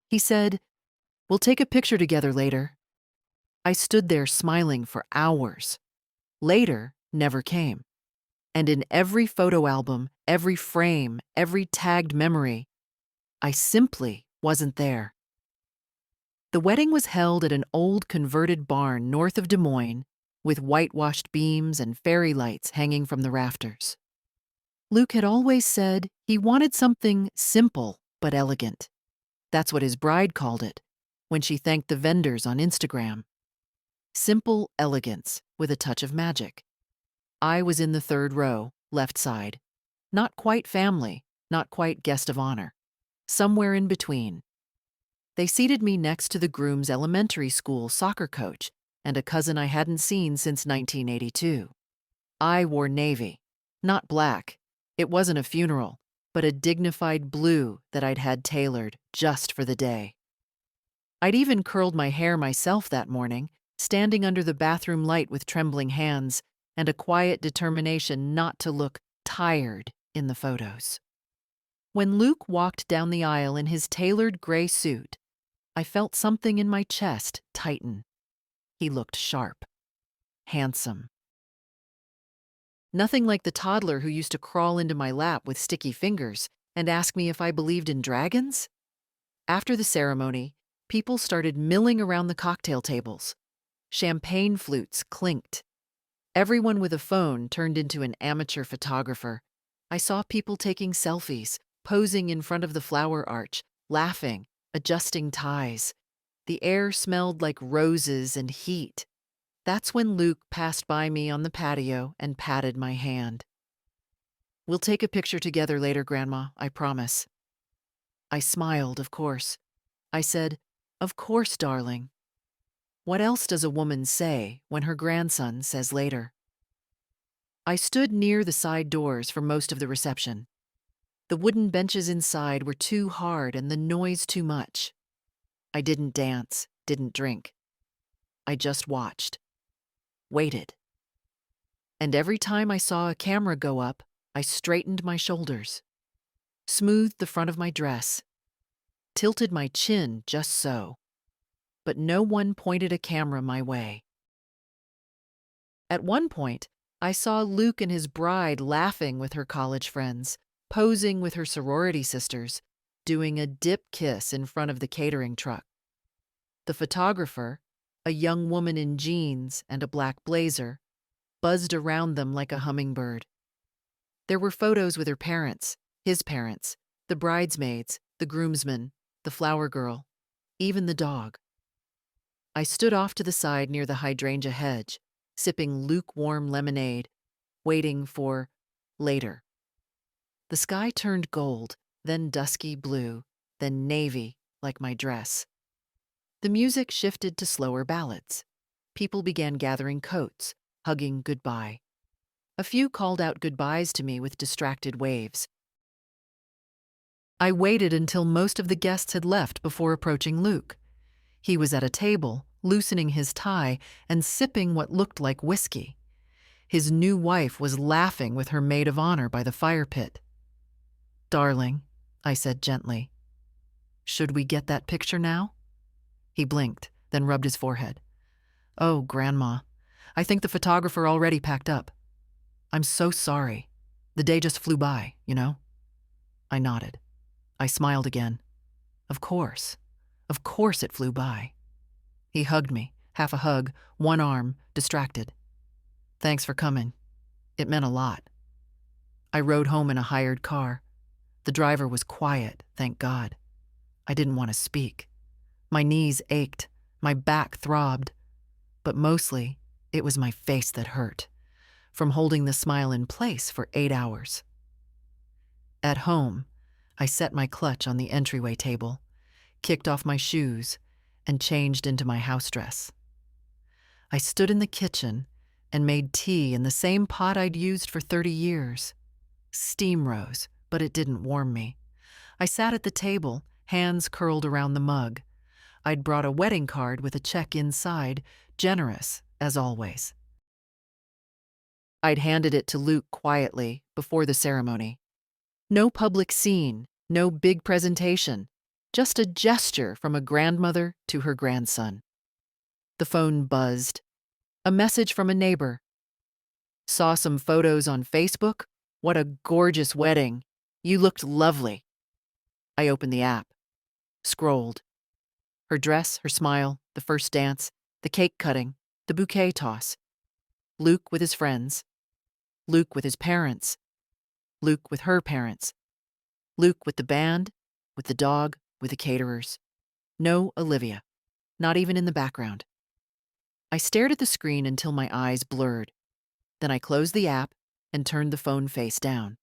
He said, "We'll take a picture together later." I stood there smiling for hours. Later never came. And in every photo album, every frame, every tagged memory, I simply wasn't there. The wedding was held at an old converted barn north of Des Moines, with whitewashed beams and fairy lights hanging from the rafters. Luke had always said he wanted something simple but elegant. That's what his bride called it when she thanked the vendors on Instagram. Simple elegance with a touch of magic. I was in the third row, left side. Not quite family, not quite guest of honor. Somewhere in between. They seated me next to the groom's elementary school soccer coach and a cousin I hadn't seen since 1982. I wore navy, not black. It wasn't a funeral, but a dignified blue that I'd had tailored just for the day. I'd even curled my hair myself that morning, standing under the bathroom light with trembling hands and a quiet determination not to look tired in the photos. When Luke walked down the aisle in his tailored gray suit, I felt something in my chest tighten. He looked sharp, handsome. Nothing like the toddler who used to crawl into my lap with sticky fingers and ask me if I believed in dragons. After the ceremony, people started milling around the cocktail tables. Champagne flutes clinked. Everyone with a phone turned into an amateur photographer. I saw people taking selfies, posing in front of the flower arch, laughing, adjusting ties. The air smelled like roses and heat. That's when Luke passed by me on the patio and patted my hand. "We'll take a picture together later, Grandma, I promise." I smiled, of course. I said, "Of course, darling." What else does a woman say when her grandson says later? I stood near the side doors for most of the reception. The wooden benches inside were too hard and the noise too much. I didn't dance, didn't drink. I just watched. Waited. And every time I saw a camera go up, I straightened my shoulders, smoothed the front of my dress, tilted my chin just so. But no one pointed a camera my way. At one point, I saw Luke and his bride laughing with her college friends, posing with her sorority sisters, doing a dip kiss in front of the catering truck. The photographer, a young woman in jeans and a black blazer, buzzed around them like a hummingbird. There were photos with her parents, his parents, the bridesmaids, the groomsmen, the flower girl, even the dog. I stood off to the side near the hydrangea hedge, sipping lukewarm lemonade, waiting for later. The sky turned gold, then dusky blue, then navy, like my dress. The music shifted to slower ballads. People began gathering coats, hugging goodbye. A few called out goodbyes to me with distracted waves. I waited until most of the guests had left before approaching Luke. He was at a table, loosening his tie and sipping what looked like whiskey. His new wife was laughing with her maid of honor by the fire pit. "Darling," I said gently, "should we get that picture now?" He blinked, then rubbed his forehead. "Oh, Grandma, I think the photographer already packed up. I'm so sorry. The day just flew by, you know?" I nodded. I smiled again. Of course it flew by. He hugged me, half a hug, one arm, distracted. "Thanks for coming. It meant a lot." I rode home in a hired car. The driver was quiet, thank God. I didn't want to speak. My knees ached, my back throbbed. But mostly, it was my face that hurt, from holding the smile in place for 8 hours. At home, I set my clutch on the entryway table, kicked off my shoes, and changed into my house dress. I stood in the kitchen and made tea in the same pot I'd used for 30 years. Steam rose, but it didn't warm me. I sat at the table, hands curled around the mug. I'd brought a wedding card with a check inside, generous, as always. I'd handed it to Luke quietly before the ceremony. No public scene, no big presentation, Just a gesture from a grandmother to her grandson. The phone buzzed. A message from a neighbor. Saw some photos on Facebook? What a gorgeous wedding. You looked lovely. I opened the app. Scrolled. Her dress, her smile, the first dance, the cake cutting, the bouquet toss. Luke with his friends. Luke with his parents. Luke with her parents. Luke with the band, with the dog, with the caterers. No Olivia. Not even in the background. I stared at the screen until my eyes blurred. Then I closed the app and turned the phone face down.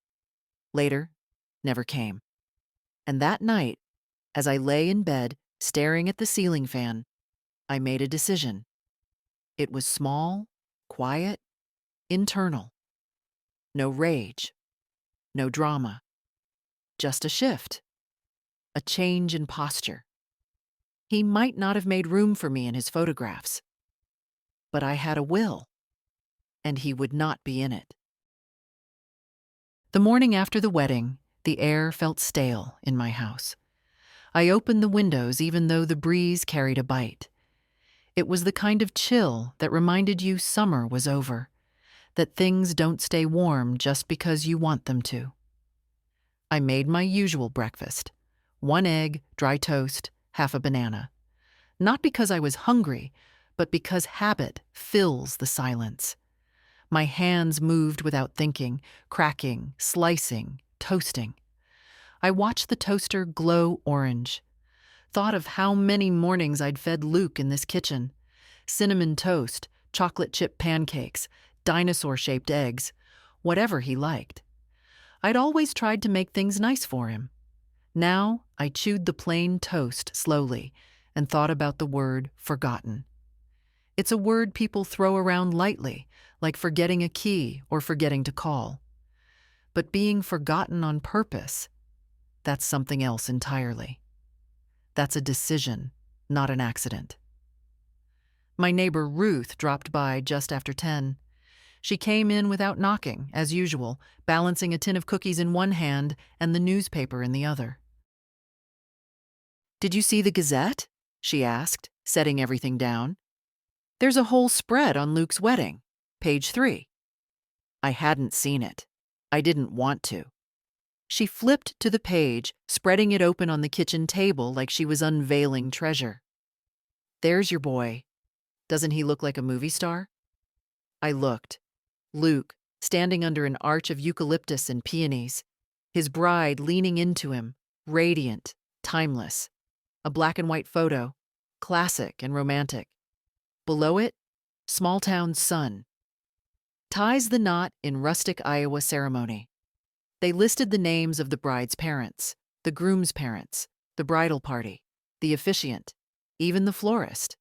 Later, never came. And that night, as I lay in bed staring at the ceiling fan, I made a decision. It was small, quiet, internal. No rage, no drama. Just a shift, a change in posture. He might not have made room for me in his photographs, but I had a will, and he would not be in it. The morning after the wedding, the air felt stale in my house. I opened the windows even though the breeze carried a bite. It was the kind of chill that reminded you summer was over, that things don't stay warm just because you want them to. I made my usual breakfast: 1 egg, dry toast, half a banana. Not because I was hungry, but because habit fills the silence. My hands moved without thinking, cracking, slicing, toasting. I watched the toaster glow orange. Thought of how many mornings I'd fed Luke in this kitchen. Cinnamon toast, chocolate chip pancakes, dinosaur-shaped eggs, whatever he liked. I'd always tried to make things nice for him. Now I chewed the plain toast slowly and thought about the word forgotten. It's a word people throw around lightly, like forgetting a key or forgetting to call. But being forgotten on purpose, that's something else entirely. That's a decision, not an accident. My neighbor Ruth dropped by just after 10. She came in without knocking, as usual, balancing a tin of cookies in one hand and the newspaper in the other. "Did you see the Gazette?" she asked, setting everything down. "There's a whole spread on Luke's wedding. Page 3. I hadn't seen it. I didn't want to. She flipped to the page, spreading it open on the kitchen table like she was unveiling treasure. "There's your boy. Doesn't he look like a movie star?" I looked. Luke, standing under an arch of eucalyptus and peonies, his bride leaning into him, radiant, timeless. A black and white photo, classic and romantic. Below it, small town sun. Ties the knot in rustic Iowa ceremony. They listed the names of the bride's parents, the groom's parents, the bridal party, the officiant, even the florist.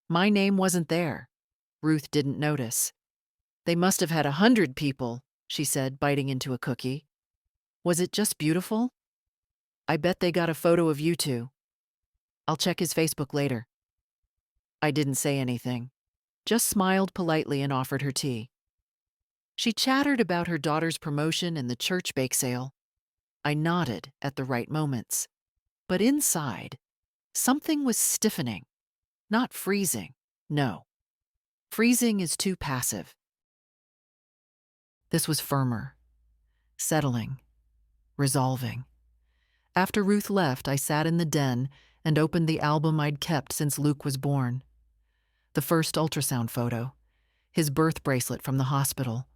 My name wasn't there. Ruth didn't notice. "They must have had 100 people," she said, biting into a cookie. "Was it just beautiful?" "I bet they got a photo of you two. I'll check his Facebook later." I didn't say anything, just smiled politely and offered her tea. She chattered about her daughter's promotion and the church bake sale. I nodded at the right moments. But inside, something was stiffening. Not freezing, no. Freezing is too passive. This was firmer, settling, resolving. After Ruth left, I sat in the den and opened the album I'd kept since Luke was born. The first ultrasound photo, his birth bracelet from the hospital.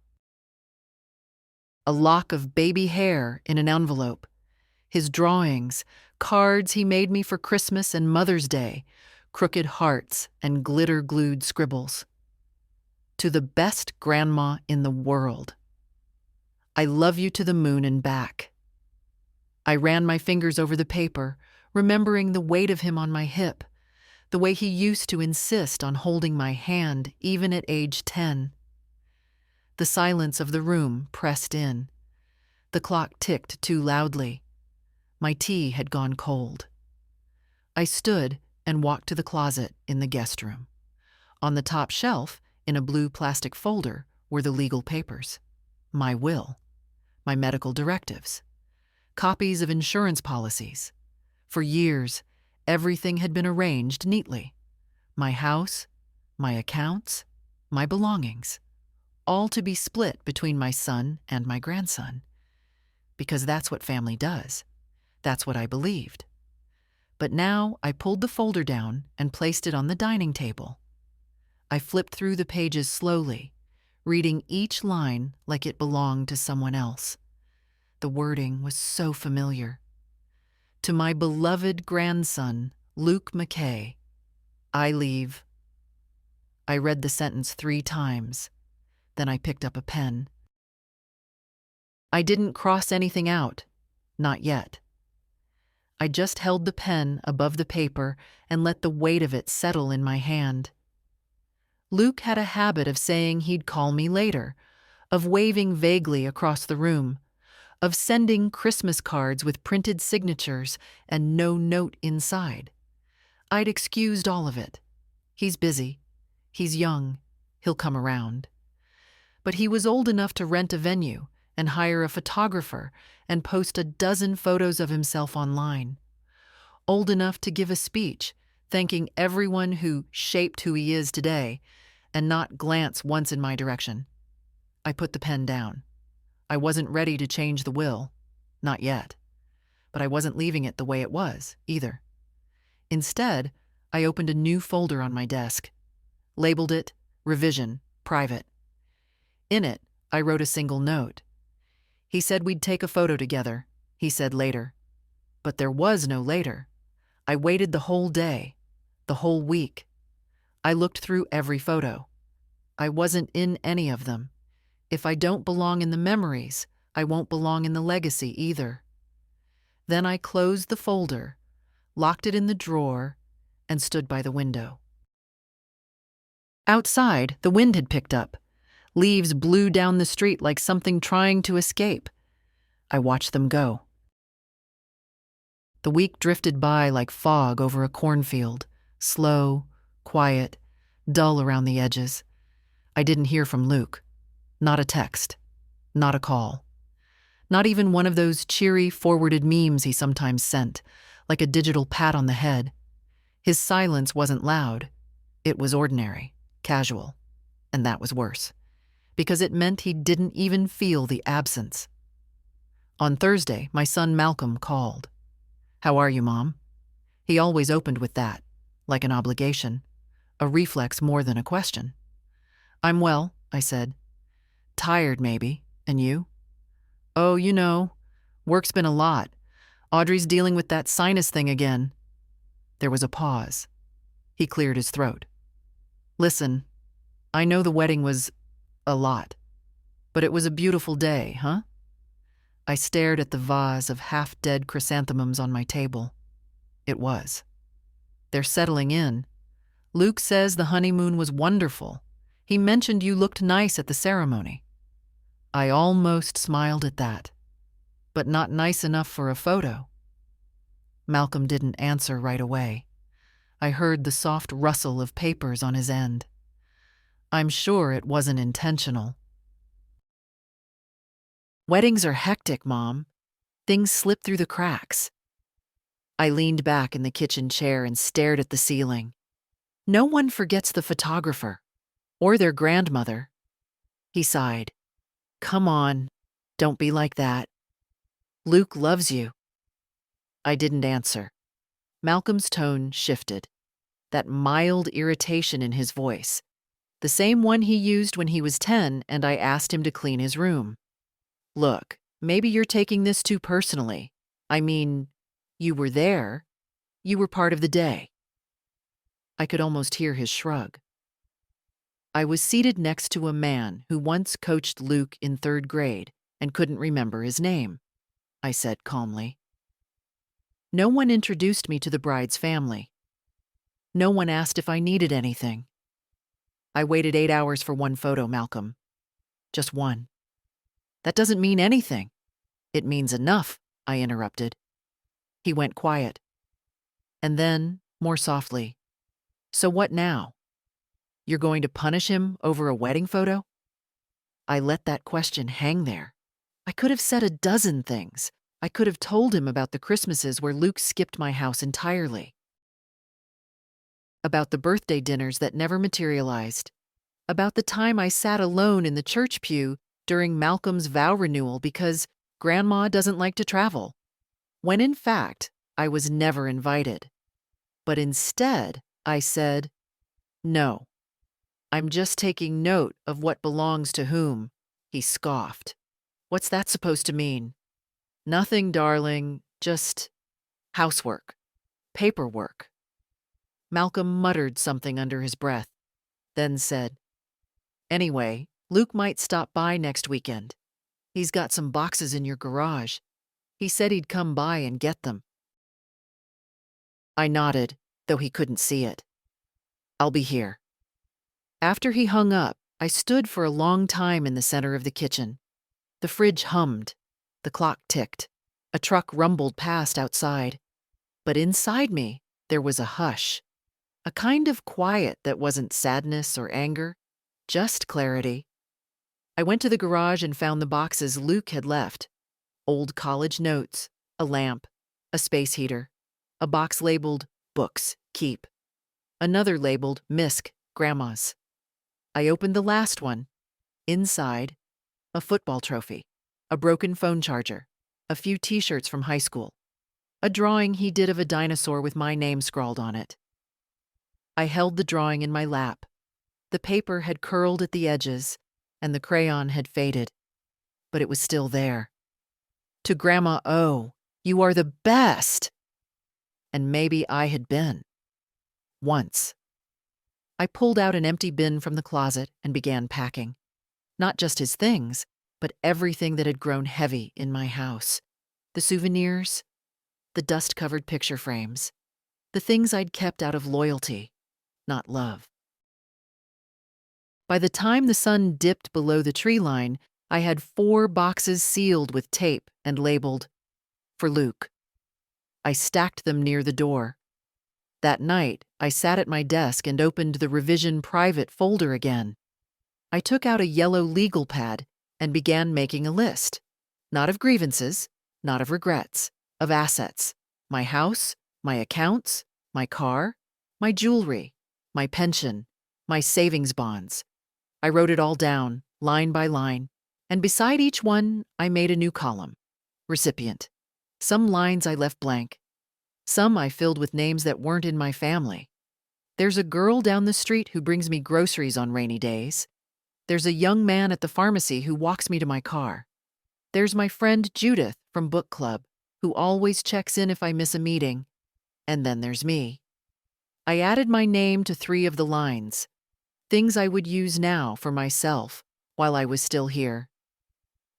A lock of baby hair in an envelope. His drawings, cards he made me for Christmas and Mother's Day, crooked hearts and glitter-glued scribbles. "To the best grandma in the world. I love you to the moon and back." I ran my fingers over the paper, remembering the weight of him on my hip, the way he used to insist on holding my hand even at age 10. The silence of the room pressed in. The clock ticked too loudly. My tea had gone cold. I stood and walked to the closet in the guest room. On the top shelf, in a blue plastic folder, were the legal papers. My will. My medical directives. Copies of insurance policies. For years, everything had been arranged neatly. My house, my accounts, my belongings, all to be split between my son and my grandson. Because that's what family does. That's what I believed. But now I pulled the folder down and placed it on the dining table. I flipped through the pages slowly, reading each line like it belonged to someone else. The wording was so familiar. To my beloved grandson, Luke McKay, I leave. I read the sentence 3 times. Then I picked up a pen. I didn't cross anything out. Not yet. I just held the pen above the paper and let the weight of it settle in my hand. Luke had a habit of saying he'd call me later, of waving vaguely across the room, of sending Christmas cards with printed signatures and no note inside. I'd excused all of it. He's busy. He's young. He'll come around. But he was old enough to rent a venue and hire a photographer and post a dozen photos of himself online. Old enough to give a speech thanking everyone who shaped who he is today and not glance once in my direction. I put the pen down. I wasn't ready to change the will. Not yet. But I wasn't leaving it the way it was, either. Instead, I opened a new folder on my desk, labeled it Revision, Private. In it, I wrote a single note. He said we'd take a photo together, he said later. But there was no later. I waited the whole day, the whole week. I looked through every photo. I wasn't in any of them. If I don't belong in the memories, I won't belong in the legacy either. Then I closed the folder, locked it in the drawer, and stood by the window. Outside, the wind had picked up. Leaves blew down the street like something trying to escape. I watched them go. The week drifted by like fog over a cornfield, slow, quiet, dull around the edges. I didn't hear from Luke. Not a text. Not a call. Not even one of those cheery, forwarded memes he sometimes sent, like a digital pat on the head. His silence wasn't loud. It was ordinary, casual, and that was worse, because it meant he didn't even feel the absence. On Thursday, my son Malcolm called. "How are you, Mom?" He always opened with that, like an obligation, a reflex more than a question. "I'm well," I said. "Tired, maybe. And you?" "Oh, you know, work's been a lot. Audrey's dealing with that sinus thing again." There was a pause. He cleared his throat. "Listen, I know the wedding was a lot, but it was a beautiful day, huh?" I stared at the vase of half-dead chrysanthemums on my table. It was. "They're settling in. Luke says the honeymoon was wonderful. He mentioned you looked nice at the ceremony." I almost smiled at that, but not nice enough for a photo. Malcolm didn't answer right away. I heard the soft rustle of papers on his end. I'm sure it wasn't intentional. "Weddings are hectic, Mom. Things slip through the cracks." I leaned back in the kitchen chair and stared at the ceiling. No one forgets the photographer, or their grandmother. He sighed. "Come on, don't be like that. Luke loves you." I didn't answer. Malcolm's tone shifted. That mild irritation in his voice. The same one he used when he was 10 and I asked him to clean his room. "Look, maybe you're taking this too personally. I mean, you were there. You were part of the day." I could almost hear his shrug. I was seated next to a man who once coached Luke in 3rd grade and couldn't remember his name, I said calmly. No one introduced me to the bride's family. No one asked if I needed anything. I waited 8 hours for one photo, Malcolm. Just one. That doesn't mean anything. It means enough, I interrupted. He went quiet. And then, more softly, "So what now? You're going to punish him over a wedding photo?" I let that question hang there. I could have said a dozen things. I could have told him about the Christmases where Luke skipped my house entirely, about the birthday dinners that never materialized, about the time I sat alone in the church pew during Malcolm's vow renewal because Grandma doesn't like to travel, when in fact, I was never invited. But instead, I said, "No, I'm just taking note of what belongs to whom." He scoffed. "What's that supposed to mean?" "Nothing, darling, just housework, paperwork." Malcolm muttered something under his breath, then said, "Anyway, Luke might stop by next weekend. He's got some boxes in your garage. He said he'd come by and get them." I nodded, though he couldn't see it. "I'll be here." After he hung up, I stood for a long time in the center of the kitchen. The fridge hummed. The clock ticked. A truck rumbled past outside. But inside me, there was a hush. A kind of quiet that wasn't sadness or anger, just clarity. I went to the garage and found the boxes Luke had left. Old college notes, a lamp, a space heater, a box labeled "Books, Keep," another labeled "Misk, Grandma's." I opened the last one. Inside, a football trophy, a broken phone charger, a few t-shirts from high school, a drawing he did of a dinosaur with my name scrawled on it. I held the drawing in my lap. The paper had curled at the edges, and the crayon had faded, but it was still there. To Grandma O, "You are the best!" And maybe I had been. Once. I pulled out an empty bin from the closet and began packing. Not just his things, but everything that had grown heavy in my house. The souvenirs, the dust-covered picture frames, the things I'd kept out of loyalty, not love. By the time the sun dipped below the tree line, I had 4 boxes sealed with tape and labeled, "For Luke." I stacked them near the door. That night, I sat at my desk and opened the revision private folder again. I took out a yellow legal pad and began making a list. Not of grievances, not of regrets, of assets. My house, my accounts, my car, my jewelry, my pension, my savings bonds. I wrote it all down, line by line, and beside each one, I made a new column. Recipient. Some lines I left blank. Some I filled with names that weren't in my family. There's a girl down the street who brings me groceries on rainy days. There's a young man at the pharmacy who walks me to my car. There's my friend Judith from book club, who always checks in if I miss a meeting. And then there's me. I added my name to 3 of the lines, things I would use now for myself while I was still here.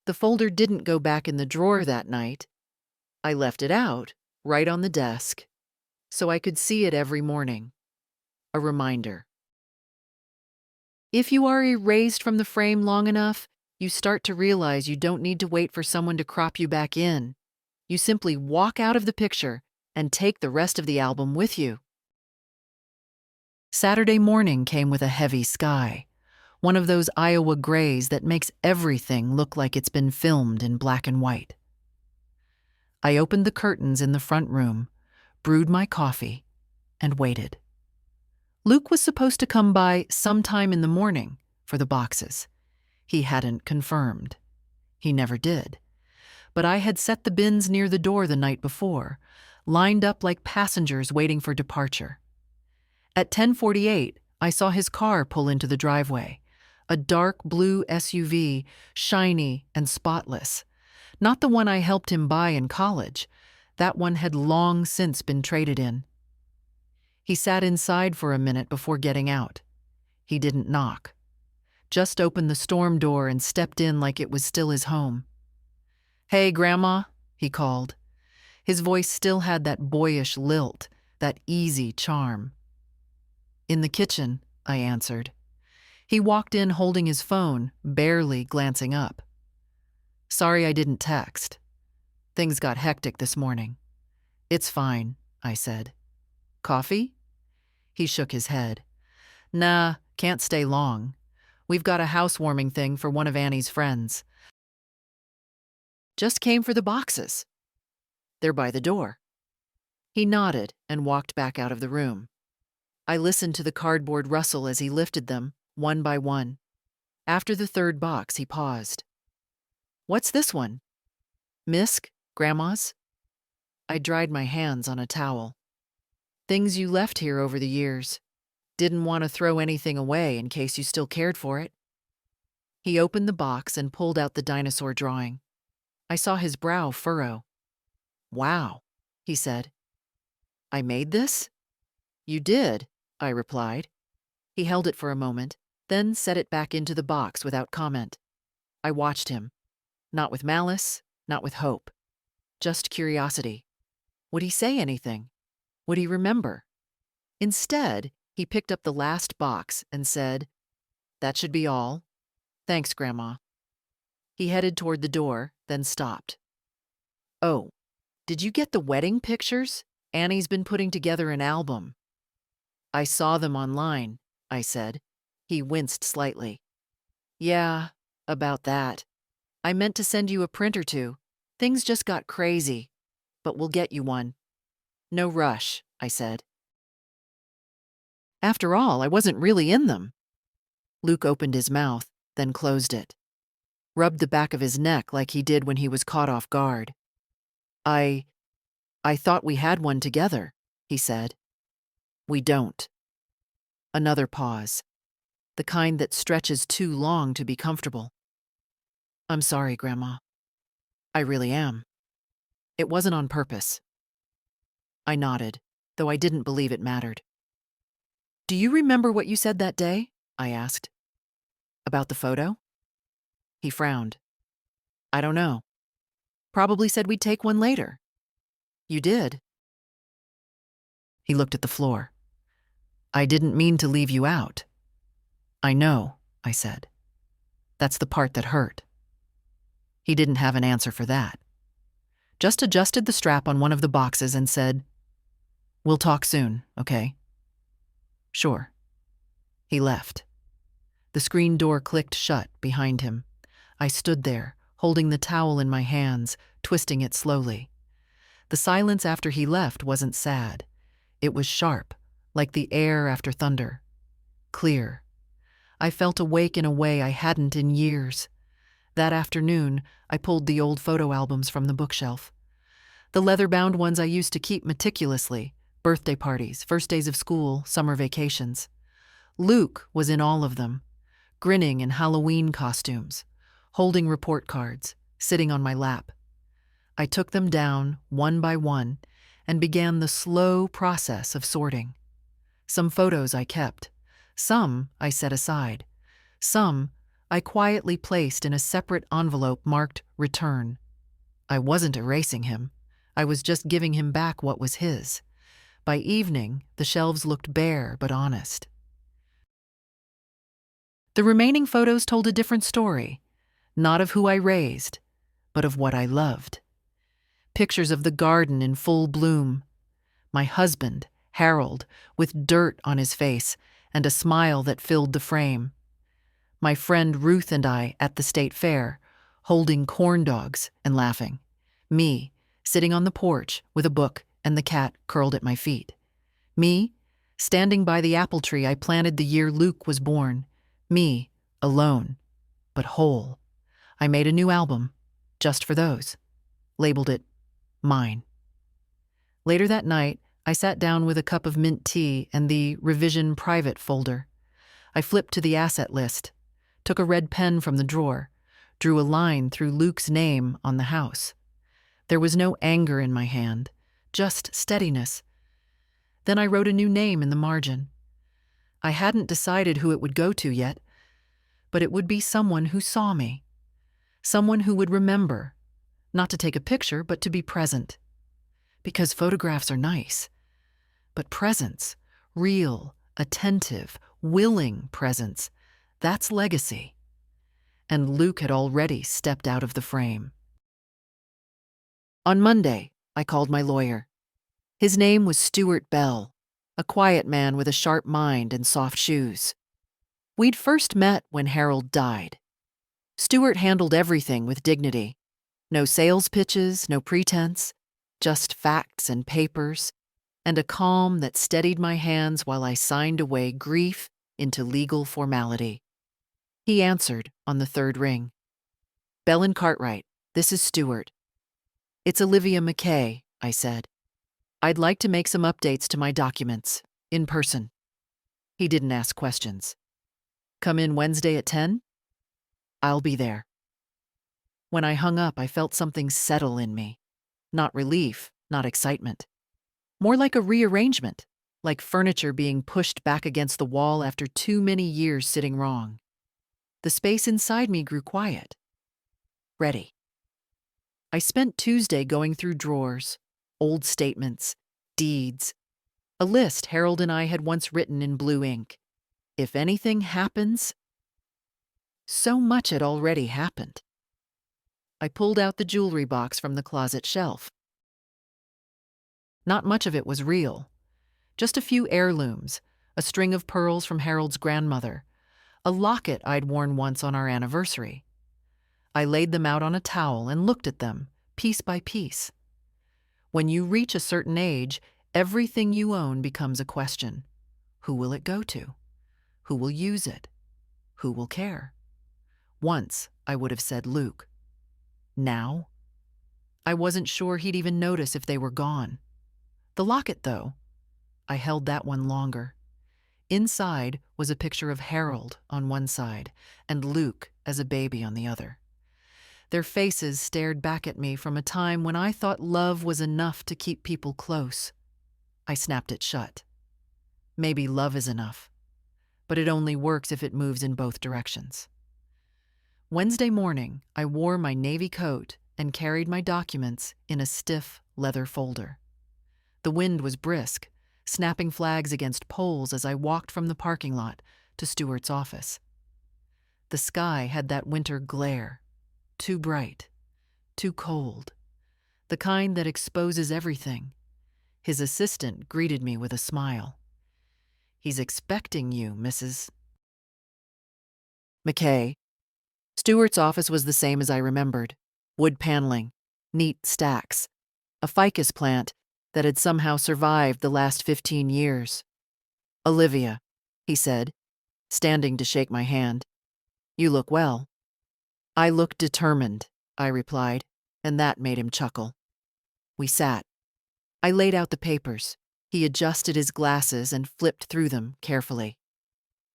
The folder didn't go back in the drawer that night. I left it out, right on the desk, so I could see it every morning. A reminder. If you are erased from the frame long enough, you start to realize you don't need to wait for someone to crop you back in. You simply walk out of the picture and take the rest of the album with you. Saturday morning came with a heavy sky, one of those Iowa grays that makes everything look like it's been filmed in black and white. I opened the curtains in the front room, brewed my coffee, and waited. Luke was supposed to come by sometime in the morning for the boxes. He hadn't confirmed. He never did. But I had set the bins near the door the night before, lined up like passengers waiting for departure. At 10:48, I saw his car pull into the driveway, a dark blue SUV, shiny and spotless. Not the one I helped him buy in college. That one had long since been traded in. He sat inside for a minute before getting out. He didn't knock. Just opened the storm door and stepped in like it was still his home. "Hey, Grandma," he called. His voice still had that boyish lilt, that easy charm. "In the kitchen," I answered. He walked in holding his phone, barely glancing up. "Sorry I didn't text. Things got hectic this morning." "It's fine," I said. "Coffee?" He shook his head. "Nah, can't stay long. We've got a housewarming thing for one of Annie's friends." "Just came for the boxes." They're by the door." He nodded and walked back out of the room. I listened to the cardboard rustle as he lifted them, one by one. After the third box, he paused. "What's this one? Misk? Grandma's?" I dried my hands on a towel. "Things you left here over the years. Didn't want to throw anything away in case you still cared for it." He opened the box and pulled out the dinosaur drawing. I saw his brow furrow. "Wow," he said. "I made this?" "You did," I replied. He held it for a moment, then set it back into the box without comment. I watched him. Not with malice, not with hope. Just curiosity. Would he say anything? Would he remember? Instead, he picked up the last box and said, "That should be all. Thanks, Grandma." He headed toward the door, then stopped. "Oh, did you get the wedding pictures? Annie's been putting together an album." "I saw them online," I said. He winced slightly. "Yeah, about that. I meant to send you a print or two. Things just got crazy. But we'll get you one." "No rush," I said. After all, I wasn't really in them. Luke opened his mouth, then closed it. Rubbed the back of his neck like he did when he was caught off guard. I thought we had one together," he said. "We don't." Another pause. The kind that stretches too long to be comfortable. "I'm sorry, Grandma. I really am. It wasn't on purpose." I nodded, though I didn't believe it mattered. "Do you remember what you said that day?" I asked. "About the photo?" He frowned. "I don't know. Probably said we'd take one later." "You did." He looked at the floor. "I didn't mean to leave you out." "I know," I said. "That's the part that hurt." He didn't have an answer for that. Just adjusted the strap on one of the boxes and said, "We'll talk soon, okay?" "Sure." He left. The screen door clicked shut behind him. I stood there, holding the towel in my hands, twisting it slowly. The silence after he left wasn't sad. It was sharp, like the air after thunder. Clear. I felt awake in a way I hadn't in years. That afternoon, I pulled the old photo albums from the bookshelf. The leather-bound ones I used to keep meticulously, birthday parties, first days of school, summer vacations. Luke was in all of them, grinning in Halloween costumes, holding report cards, sitting on my lap. I took them down, one by one, and began the slow process of sorting. Some photos I kept. Some I set aside. Some I quietly placed in a separate envelope marked Return. I wasn't erasing him. I was just giving him back what was his. By evening, the shelves looked bare but honest. The remaining photos told a different story, not of who I raised, but of what I loved. Pictures of the garden in full bloom. My husband, Harold, with dirt on his face and a smile that filled the frame. My friend Ruth and I at the state fair, holding corn dogs and laughing. Me, sitting on the porch with a book and the cat curled at my feet. Me, standing by the apple tree I planted the year Luke was born. Me, alone, but whole. I made a new album, just for those. Labeled it Mine. Later that night, I sat down with a cup of mint tea and the Revision Private folder. I flipped to the asset list, took a red pen from the drawer, drew a line through Luke's name on the house. There was no anger in my hand, just steadiness. Then I wrote a new name in the margin. I hadn't decided who it would go to yet, but it would be someone who saw me. Someone who would remember, not to take a picture, but to be present. Because photographs are nice, but presence, real, attentive, willing presence, that's legacy. And Luke had already stepped out of the frame. On Monday, I called my lawyer. His name was Stuart Bell, a quiet man with a sharp mind and soft shoes. We'd first met when Harold died. Stuart handled everything with dignity. No sales pitches, no pretense. Just facts and papers, and a calm that steadied my hands while I signed away grief into legal formality. He answered on the third ring. "Bell and Cartwright, this is Stuart." "It's Olivia McKay," I said. "I'd like to make some updates to my documents, in person." He didn't ask questions. "Come in Wednesday at 10? I'll be there." When I hung up, I felt something settle in me. Not relief, not excitement. More like a rearrangement, like furniture being pushed back against the wall after too many years sitting wrong. The space inside me grew quiet. Ready. I spent Tuesday going through drawers, old statements, deeds, a list Harold and I had once written in blue ink. If anything happens, so much had already happened. I pulled out the jewelry box from the closet shelf. Not much of it was real. Just a few heirlooms, a string of pearls from Harold's grandmother, a locket I'd worn once on our anniversary. I laid them out on a towel and looked at them, piece by piece. When you reach a certain age, everything you own becomes a question. Who will it go to? Who will use it? Who will care? Once, I would have said Luke. Now? I wasn't sure he'd even notice if they were gone. The locket, though, I held that one longer. Inside was a picture of Harold on one side and Luke as a baby on the other. Their faces stared back at me from a time when I thought love was enough to keep people close. I snapped it shut. Maybe love is enough, but it only works if it moves in both directions. Wednesday morning, I wore my navy coat and carried my documents in a stiff leather folder. The wind was brisk, snapping flags against poles as I walked from the parking lot to Stuart's office. The sky had that winter glare, too bright, too cold, the kind that exposes everything. His assistant greeted me with a smile. "He's expecting you, Mrs. McKay." Stuart's office was the same as I remembered. Wood paneling, neat stacks, a ficus plant that had somehow survived the last 15 years. "Olivia," he said, standing to shake my hand. "You look well." "I look determined," I replied, and that made him chuckle. We sat. I laid out the papers. He adjusted his glasses and flipped through them carefully.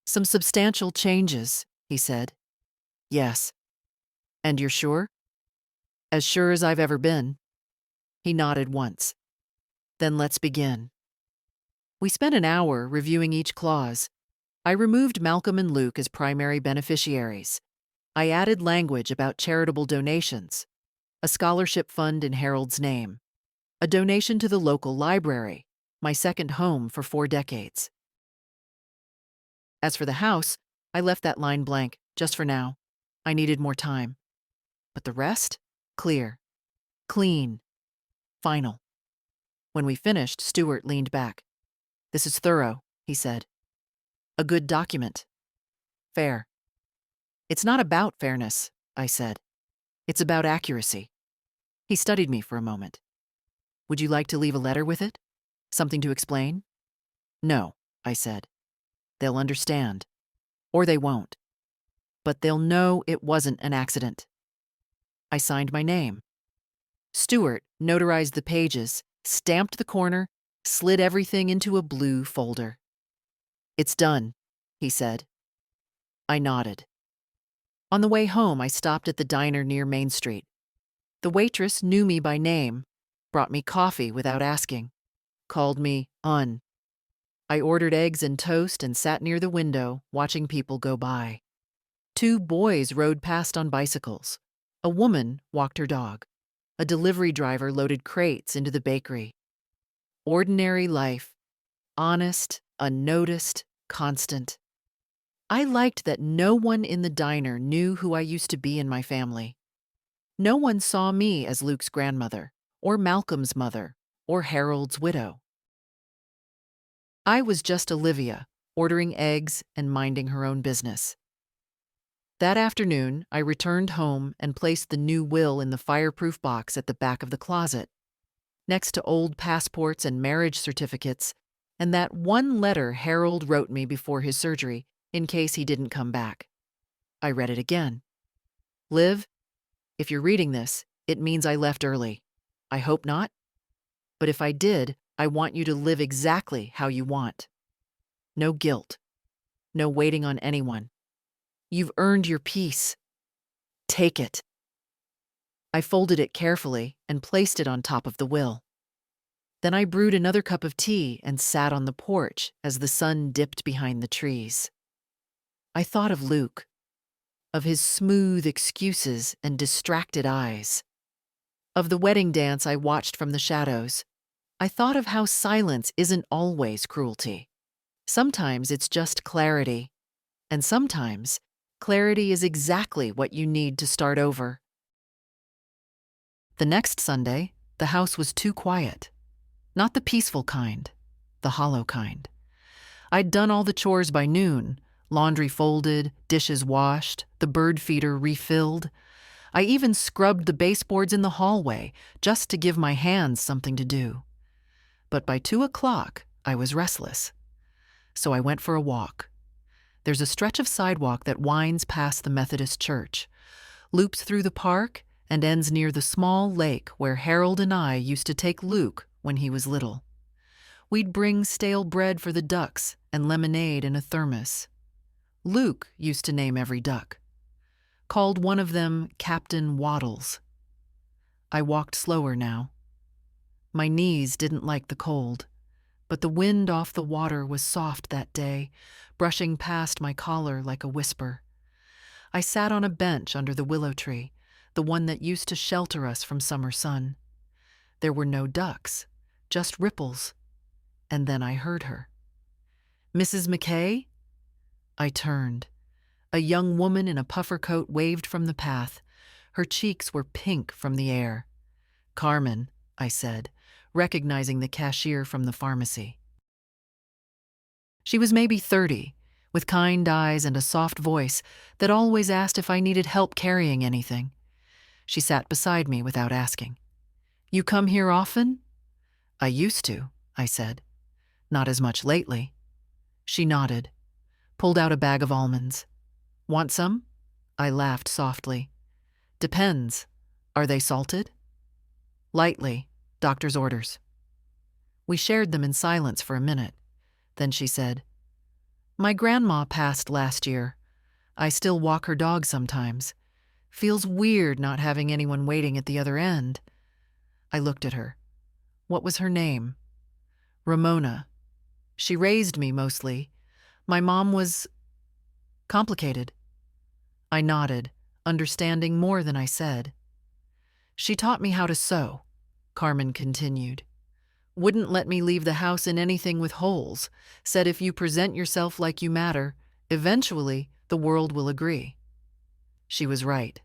"Some substantial changes," he said. "Yes." "And you're sure?" "As sure as I've ever been." He nodded once. "Then let's begin." We spent an hour reviewing each clause. I removed Malcolm and Luke as primary beneficiaries. I added language about charitable donations, a scholarship fund in Harold's name, a donation to the local library, my second home for 4 decades. As for the house, I left that line blank, just for now. I needed more time. But the rest? Clear. Clean. Final. When we finished, Stuart leaned back. "This is thorough," he said. "A good document. Fair." "It's not about fairness," I said. "It's about accuracy." He studied me for a moment. "Would you like to leave a letter with it? Something to explain?" "No," I said. "They'll understand. Or they won't. But they'll know it wasn't an accident." I signed my name. Stuart notarized the pages, stamped the corner, slid everything into a blue folder. "It's done," he said. I nodded. On the way home, I stopped at the diner near Main Street. The waitress knew me by name, brought me coffee without asking, called me Un. I ordered eggs and toast and sat near the window, watching people go by. 2 boys rode past on bicycles. A woman walked her dog. A delivery driver loaded crates into the bakery. Ordinary life. Honest, unnoticed, constant. I liked that no one in the diner knew who I used to be in my family. No one saw me as Luke's grandmother, or Malcolm's mother, or Harold's widow. I was just Olivia, ordering eggs and minding her own business. That afternoon, I returned home and placed the new will in the fireproof box at the back of the closet. next to old passports and marriage certificates, and that one letter Harold wrote me before his surgery in case he didn't come back. I read it again. Liv, if you're reading this, it means I left early. I hope not. But if I did, I want you to live exactly how you want. No guilt. No waiting on anyone. You've earned your peace. Take it. I folded it carefully and placed it on top of the will. Then I brewed another cup of tea and sat on the porch as the sun dipped behind the trees. I thought of Luke, of his smooth excuses and distracted eyes, of the wedding dance I watched from the shadows. I thought of how silence isn't always cruelty. Sometimes it's just clarity, and sometimes clarity is exactly what you need to start over. The next Sunday, the house was too quiet. Not the peaceful kind, the hollow kind. I'd done all the chores by noon, laundry folded, dishes washed, the bird feeder refilled. I even scrubbed the baseboards in the hallway just to give my hands something to do. But by 2 o'clock, I was restless. So I went for a walk. There's a stretch of sidewalk that winds past the Methodist church, loops through the park, and ends near the small lake where Harold and I used to take Luke when he was little. We'd bring stale bread for the ducks and lemonade in a thermos. Luke used to name every duck, called one of them Captain Waddles. I walked slower now. My knees didn't like the cold, but the wind off the water was soft that day, brushing past my collar like a whisper. I sat on a bench under the willow tree, the one that used to shelter us from summer sun. There were no ducks, just ripples. And then I heard her. "Mrs. McKay?" I turned. A young woman in a puffer coat waved from the path. Her cheeks were pink from the air. "Carmen," I said, recognizing the cashier from the pharmacy. She was maybe 30, with kind eyes and a soft voice that always asked if I needed help carrying anything. She sat beside me without asking. "You come here often?" "I used to," I said. "Not as much lately." She nodded, pulled out a bag of almonds. "Want some?" I laughed softly. "Depends. Are they salted?" "Lightly. Doctor's orders." We shared them in silence for a minute. Then she said, "My grandma passed last year. I still walk her dog sometimes. Feels weird not having anyone waiting at the other end." I looked at her. "What was her name?" "Ramona. She raised me mostly. My mom was complicated." I nodded, understanding more than I said. "She taught me how to sew," Carmen continued. "Wouldn't let me leave the house in anything with holes. Said if you present yourself like you matter, eventually the world will agree." She was right.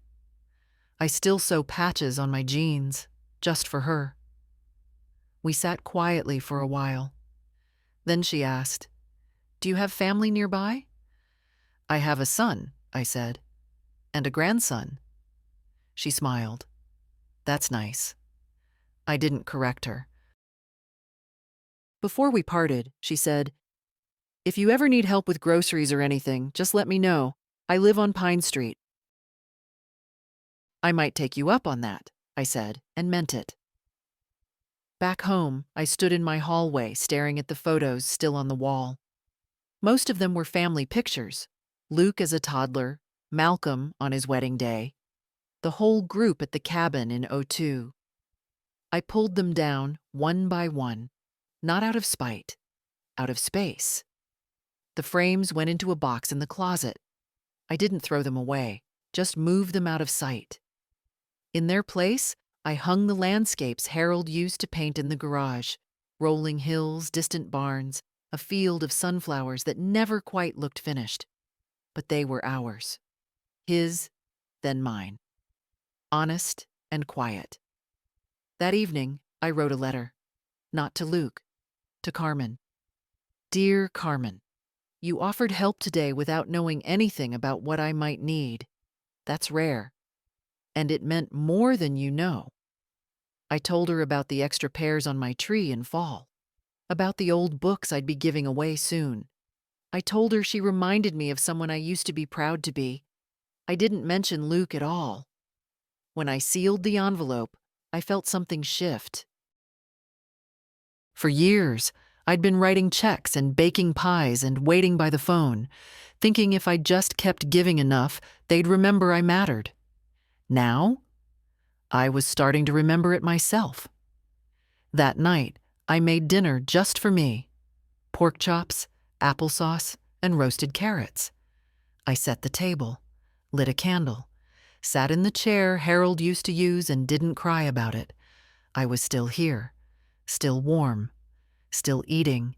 I still sew patches on my jeans, just for her. We sat quietly for a while. Then she asked, "Do you have family nearby?" "I have a son," I said, "and a grandson." She smiled. "That's nice." I didn't correct her. Before we parted, she said, "If you ever need help with groceries or anything, just let me know. I live on Pine Street." "I might take you up on that," I said, and meant it. Back home, I stood in my hallway staring at the photos still on the wall. Most of them were family pictures. Luke as a toddler, Malcolm on his wedding day, the whole group at the cabin in '02. I pulled them down one by one, not out of spite, out of space. The frames went into a box in the closet. I didn't throw them away, just moved them out of sight. In their place, I hung the landscapes Harold used to paint in the garage, rolling hills, distant barns, a field of sunflowers that never quite looked finished. But they were ours. His, then mine. Honest and quiet. That evening, I wrote a letter. Not to Luke, to Carmen. "Dear Carmen, you offered help today without knowing anything about what I might need. That's rare. And it meant more than you know. I told her about the extra pears on my tree in fall, about the old books I'd be giving away soon. I told her she reminded me of someone I used to be proud to be. I didn't mention Luke at all. When I sealed the envelope, I felt something shift. For years, I'd been writing checks and baking pies and waiting by the phone, thinking if I just kept giving enough, they'd remember I mattered. Now, I was starting to remember it myself. That night, I made dinner just for me: pork chops, applesauce, and roasted carrots. I set the table, lit a candle, sat in the chair Harold used to use and didn't cry about it. I was still here, still warm, still eating,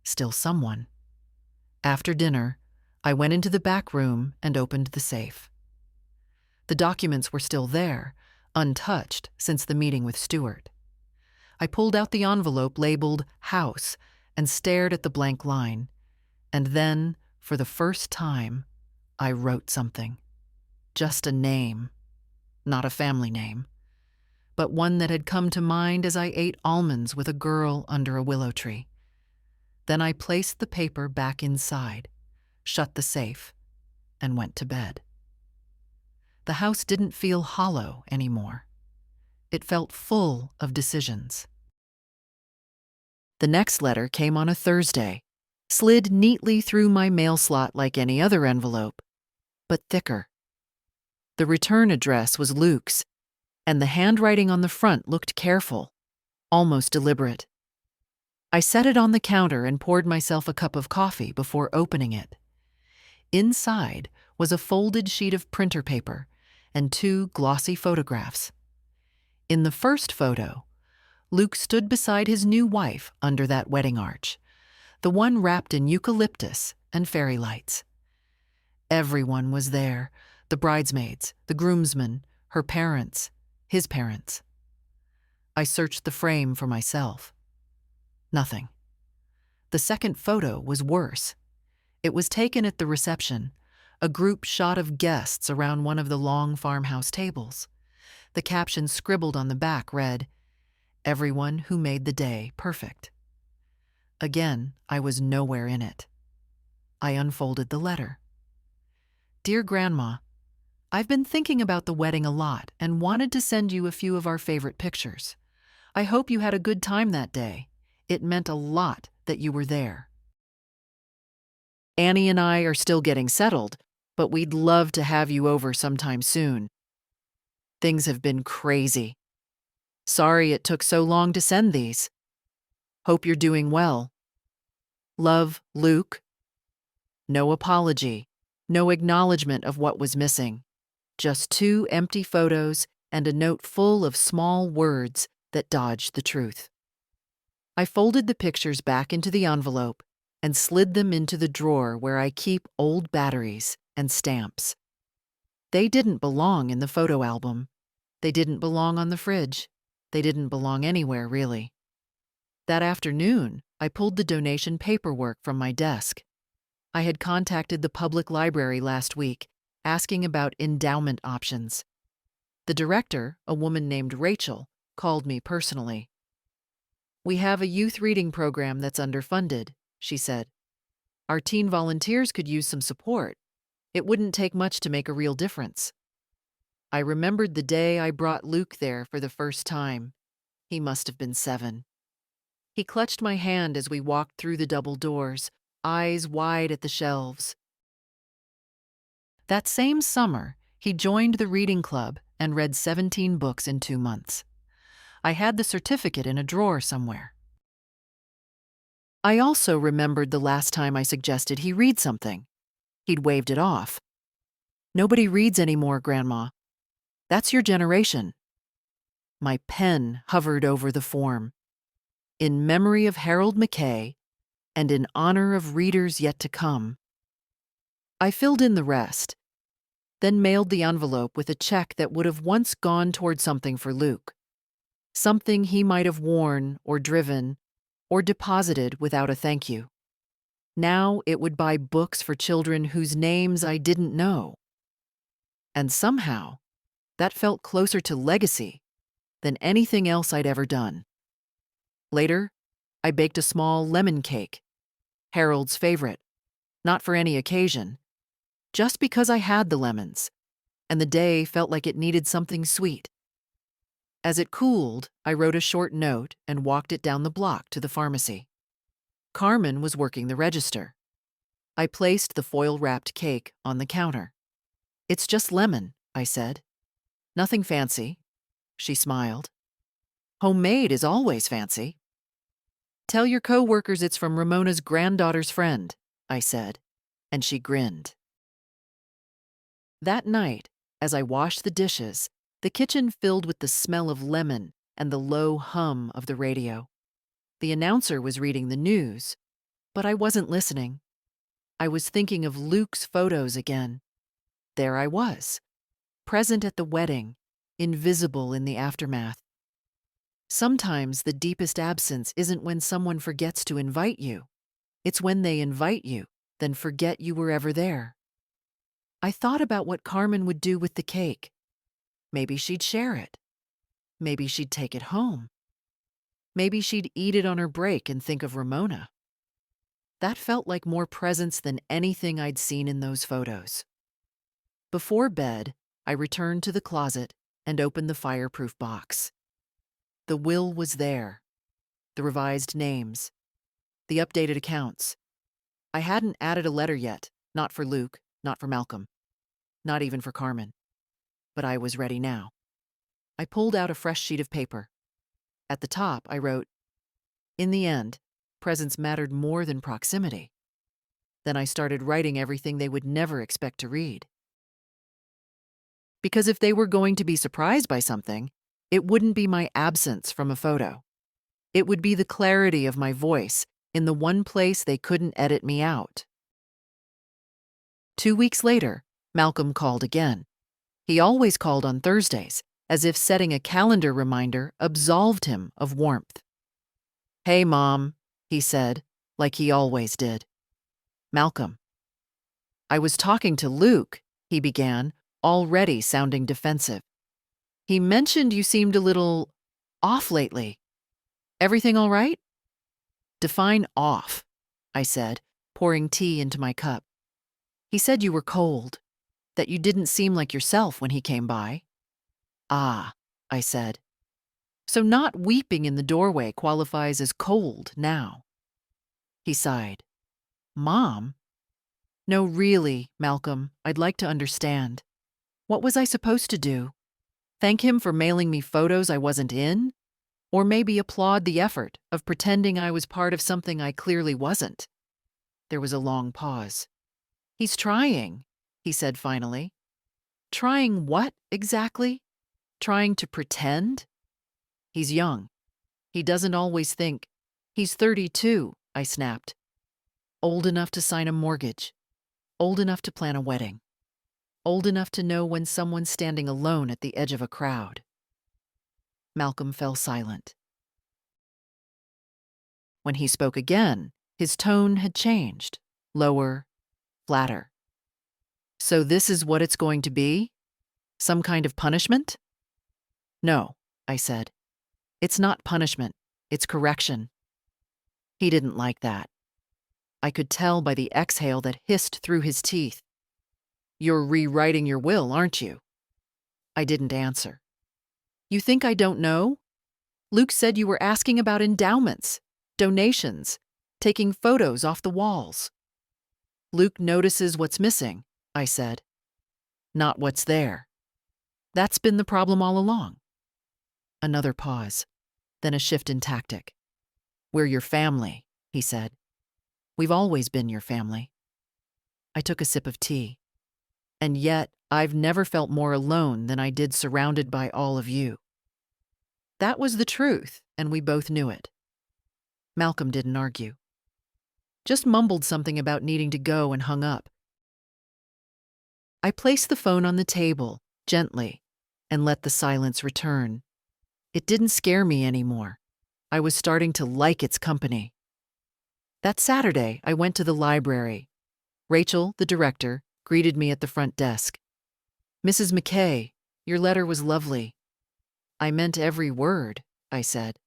still someone. After dinner, I went into the back room and opened the safe. The documents were still there, untouched since the meeting with Stuart. I pulled out the envelope labeled House and stared at the blank line. And then, for the first time, I wrote something. Just a name. Not a family name, but one that had come to mind as I ate almonds with a girl under a willow tree. Then I placed the paper back inside, shut the safe, and went to bed. The house didn't feel hollow anymore. It felt full of decisions. The next letter came on a Thursday, slid neatly through my mail slot like any other envelope, but thicker. The return address was Luke's, and the handwriting on the front looked careful, almost deliberate. I set it on the counter and poured myself a cup of coffee before opening it. Inside was a folded sheet of printer paper and 2 glossy photographs. In the first photo, Luke stood beside his new wife under that wedding arch, the one wrapped in eucalyptus and fairy lights. Everyone was there: the bridesmaids, the groomsmen, her parents, his parents. I searched the frame for myself. Nothing. The second photo was worse. It was taken at the reception, a group shot of guests around one of the long farmhouse tables. The caption scribbled on the back read, "Everyone who made the day perfect." Again, I was nowhere in it. I unfolded the letter. "Dear Grandma, I've been thinking about the wedding a lot and wanted to send you a few of our favorite pictures. I hope you had a good time that day. It meant a lot that you were there. Annie and I are still getting settled, but we'd love to have you over sometime soon. Things have been crazy. Sorry it took so long to send these. Hope you're doing well. Love, Luke." No apology, no acknowledgement of what was missing. Just 2 empty photos and a note full of small words that dodged the truth. I folded the pictures back into the envelope and slid them into the drawer where I keep old batteries and stamps. They didn't belong in the photo album. They didn't belong on the fridge. They didn't belong anywhere, really. That afternoon, I pulled the donation paperwork from my desk. I had contacted the public library last week, asking about endowment options. The director, a woman named Rachel, called me personally. "We have a youth reading program that's underfunded," she said. "Our teen volunteers could use some support. It wouldn't take much to make a real difference." I remembered the day I brought Luke there for the first time. He must have been 7. He clutched my hand as we walked through the double doors, eyes wide at the shelves. That same summer, he joined the reading club and read 17 books in 2 months. I had the certificate in a drawer somewhere. I also remembered the last time I suggested he read something. He'd waved it off. "Nobody reads anymore, Grandma. That's your generation." My pen hovered over the form. "In memory of Harold McKay and in honor of readers yet to come." I filled in the rest, then mailed the envelope with a check that would have once gone toward something for Luke. Something he might have worn or driven or deposited without a thank you. Now it would buy books for children whose names I didn't know. And somehow, that felt closer to legacy than anything else I'd ever done. Later, I baked a small lemon cake, Harold's favorite, not for any occasion, just because I had the lemons, and the day felt like it needed something sweet. As it cooled, I wrote a short note and walked it down the block to the pharmacy. Carmen was working the register. I placed the foil-wrapped cake on the counter. "It's just lemon," I said. "Nothing fancy." She smiled. "Homemade is always fancy." "Tell your co-workers it's from Ramona's granddaughter's friend," I said, and she grinned. That night, as I washed the dishes, the kitchen filled with the smell of lemon and the low hum of the radio. The announcer was reading the news, but I wasn't listening. I was thinking of Luke's photos again. There I was, present at the wedding, invisible in the aftermath. Sometimes the deepest absence isn't when someone forgets to invite you. It's when they invite you, then forget you were ever there. I thought about what Carmen would do with the cake. Maybe she'd share it. Maybe she'd take it home. Maybe she'd eat it on her break and think of Ramona. That felt like more presence than anything I'd seen in those photos. Before bed, I returned to the closet and opened the fireproof box. The will was there, the revised names, the updated accounts. I hadn't added a letter yet, not for Luke, not for Malcolm, not even for Carmen. But I was ready now. I pulled out a fresh sheet of paper. At the top, I wrote, "In the end, presence mattered more than proximity." Then I started writing everything they would never expect to read. Because if they were going to be surprised by something, it wouldn't be my absence from a photo. It would be the clarity of my voice in the one place they couldn't edit me out. 2 weeks later, Malcolm called again. He always called on Thursdays, as if setting a calendar reminder absolved him of warmth. "Hey, Mom," he said, like he always did. "Malcolm." "I was talking to Luke," he began, already sounding defensive. "He mentioned you seemed a little off lately. Everything all right?" "Define off," I said, pouring tea into my cup. "He said you were cold, that you didn't seem like yourself when he came by." "Ah," I said. "So not weeping in the doorway qualifies as cold now." He sighed. "Mom?" "No, really, Malcolm, I'd like to understand. What was I supposed to do? Thank him for mailing me photos I wasn't in? Or maybe applaud the effort of pretending I was part of something I clearly wasn't?" There was a long pause. "He's trying," he said finally. "Trying what, exactly? Trying to pretend?" "He's young. He doesn't always think." "He's 32, I snapped. "Old enough to sign a mortgage. Old enough to plan a wedding. Old enough to know when someone's standing alone at the edge of a crowd." Malcolm fell silent. When he spoke again, his tone had changed, lower, flatter. "So this is what it's going to be? Some kind of punishment?" "No," I said. "It's not punishment, it's correction." He didn't like that. I could tell by the exhale that hissed through his teeth. "You're rewriting your will, aren't you?" I didn't answer. "You think I don't know? Luke said you were asking about endowments, donations, taking photos off the walls." "Luke notices what's missing," I said. "Not what's there. That's been the problem all along." Another pause, then a shift in tactic. "We're your family," he said. "We've always been your family." I took a sip of tea. "And yet, I've never felt more alone than I did surrounded by all of you." That was the truth, and we both knew it. Malcolm didn't argue. Just mumbled something about needing to go and hung up. I placed the phone on the table, gently, and let the silence return. It didn't scare me anymore. I was starting to like its company. That Saturday, I went to the library. Rachel, the director, greeted me at the front desk. "Mrs. McKay, your letter was lovely." I meant every word, I said.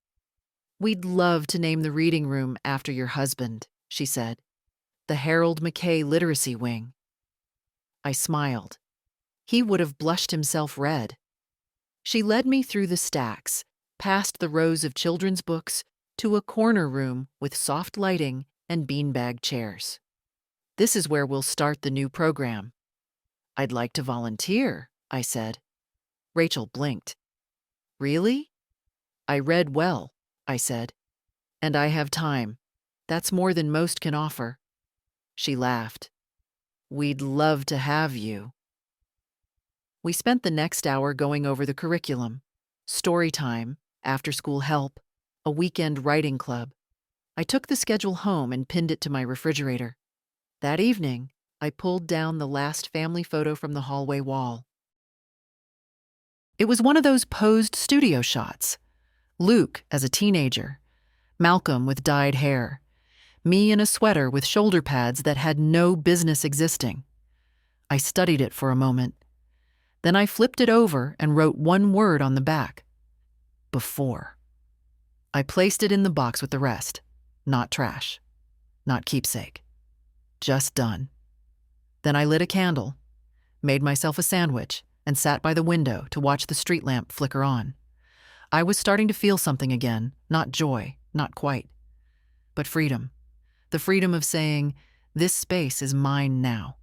We'd love to name the reading room after your husband, she said. The Harold McKay Literacy Wing. I smiled. He would have blushed himself red. She led me through the stacks, past the rows of children's books, to a corner room with soft lighting and beanbag chairs. This is where we'll start the new program. I'd like to volunteer, I said. Rachel blinked. Really? I read well, I said. And I have time. That's more than most can offer. She laughed. We'd love to have you. We spent the next hour going over the curriculum, story time, after-school help, a weekend writing club. I took the schedule home and pinned it to my refrigerator. That evening, I pulled down the last family photo from the hallway wall. It was one of those posed studio shots. Luke as a teenager, Malcolm with dyed hair, me in a sweater with shoulder pads that had no business existing. I studied it for a moment. Then I flipped it over and wrote one word on the back. Before. I placed it in the box with the rest. Not trash. Not keepsake. Just done. Then I lit a candle, made myself a sandwich, and sat by the window to watch the street lamp flicker on. I was starting to feel something again, not joy, not quite, but freedom. The freedom of saying, this space is mine now.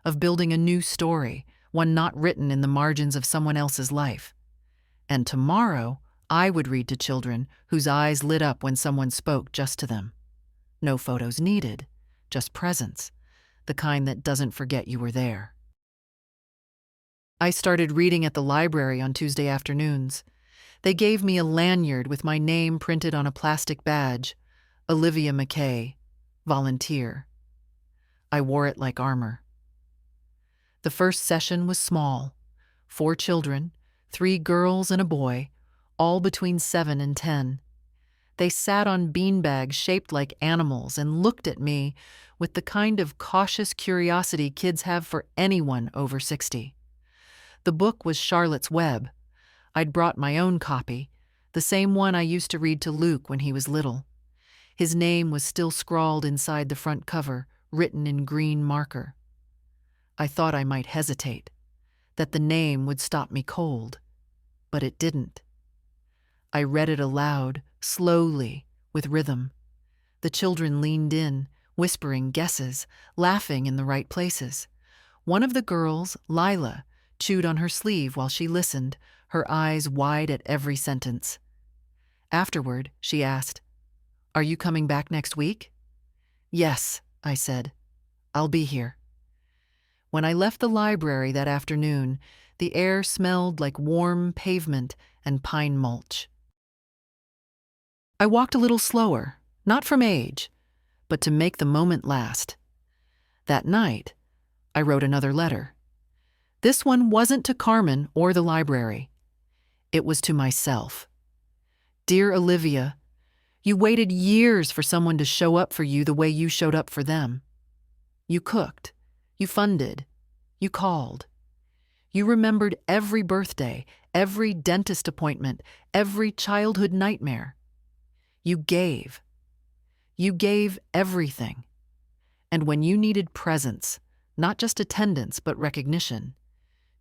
Of building a new story, one not written in the margins of someone else's life. And tomorrow, I would read to children whose eyes lit up when someone spoke just to them. No photos needed, just presence, the kind that doesn't forget you were there. I started reading at the library on Tuesday afternoons. They gave me a lanyard with my name printed on a plastic badge, Olivia McKay, volunteer. I wore it like armor. The first session was small. 4 children, 3 girls and a boy, all between 7 and 10. They sat on beanbags shaped like animals and looked at me with the kind of cautious curiosity kids have for anyone over 60. The book was Charlotte's Web. I'd brought my own copy, the same one I used to read to Luke when he was little. His name was still scrawled inside the front cover, written in green marker. I thought I might hesitate, that the name would stop me cold, but it didn't. I read it aloud, slowly, with rhythm. The children leaned in, whispering guesses, laughing in the right places. One of the girls, Lila, chewed on her sleeve while she listened, her eyes wide at every sentence. Afterward, she asked, "Are you coming back next week?" "Yes," I said. "I'll be here." When I left the library that afternoon, the air smelled like warm pavement and pine mulch. I walked a little slower, not from age, but to make the moment last. That night, I wrote another letter. This one wasn't to Carmen or the library. It was to myself. Dear Olivia, you waited years for someone to show up for you the way you showed up for them. You cooked. You funded. You called. You remembered every birthday, every dentist appointment, every childhood nightmare. You gave. You gave everything. And when you needed presence, not just attendance but recognition,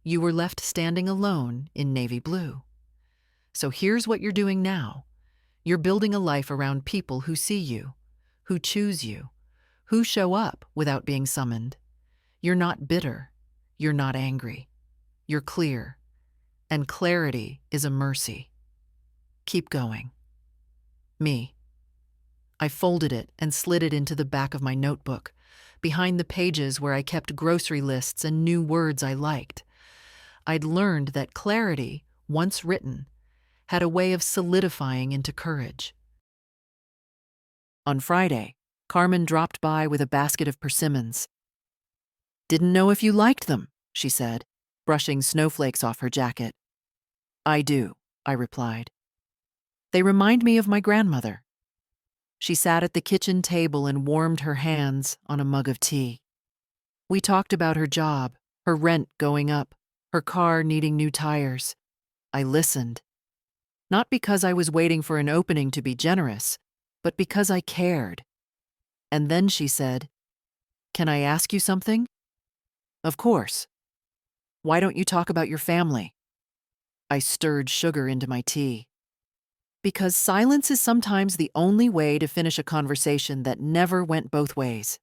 you were left standing alone in navy blue. So here's what you're doing now. You're building a life around people who see you, who choose you, who show up without being summoned. You're not bitter. You're not angry. You're clear. And clarity is a mercy. Keep going. Me. I folded it and slid it into the back of my notebook, behind the pages where I kept grocery lists and new words I liked. I'd learned that clarity, once written, had a way of solidifying into courage. On Friday, Carmen dropped by with a basket of persimmons. "Didn't know if you liked them," she said, brushing snowflakes off her jacket. "I do," I replied. "They remind me of my grandmother." She sat at the kitchen table and warmed her hands on a mug of tea. We talked about her job, her rent going up, her car needing new tires. I listened, Not because I was waiting for an opening to be generous, but because I cared. And then she said, "Can I ask you something?" "Of course." "Why don't you talk about your family?" I stirred sugar into my tea. Because silence is sometimes the only way to finish a conversation that never went both ways.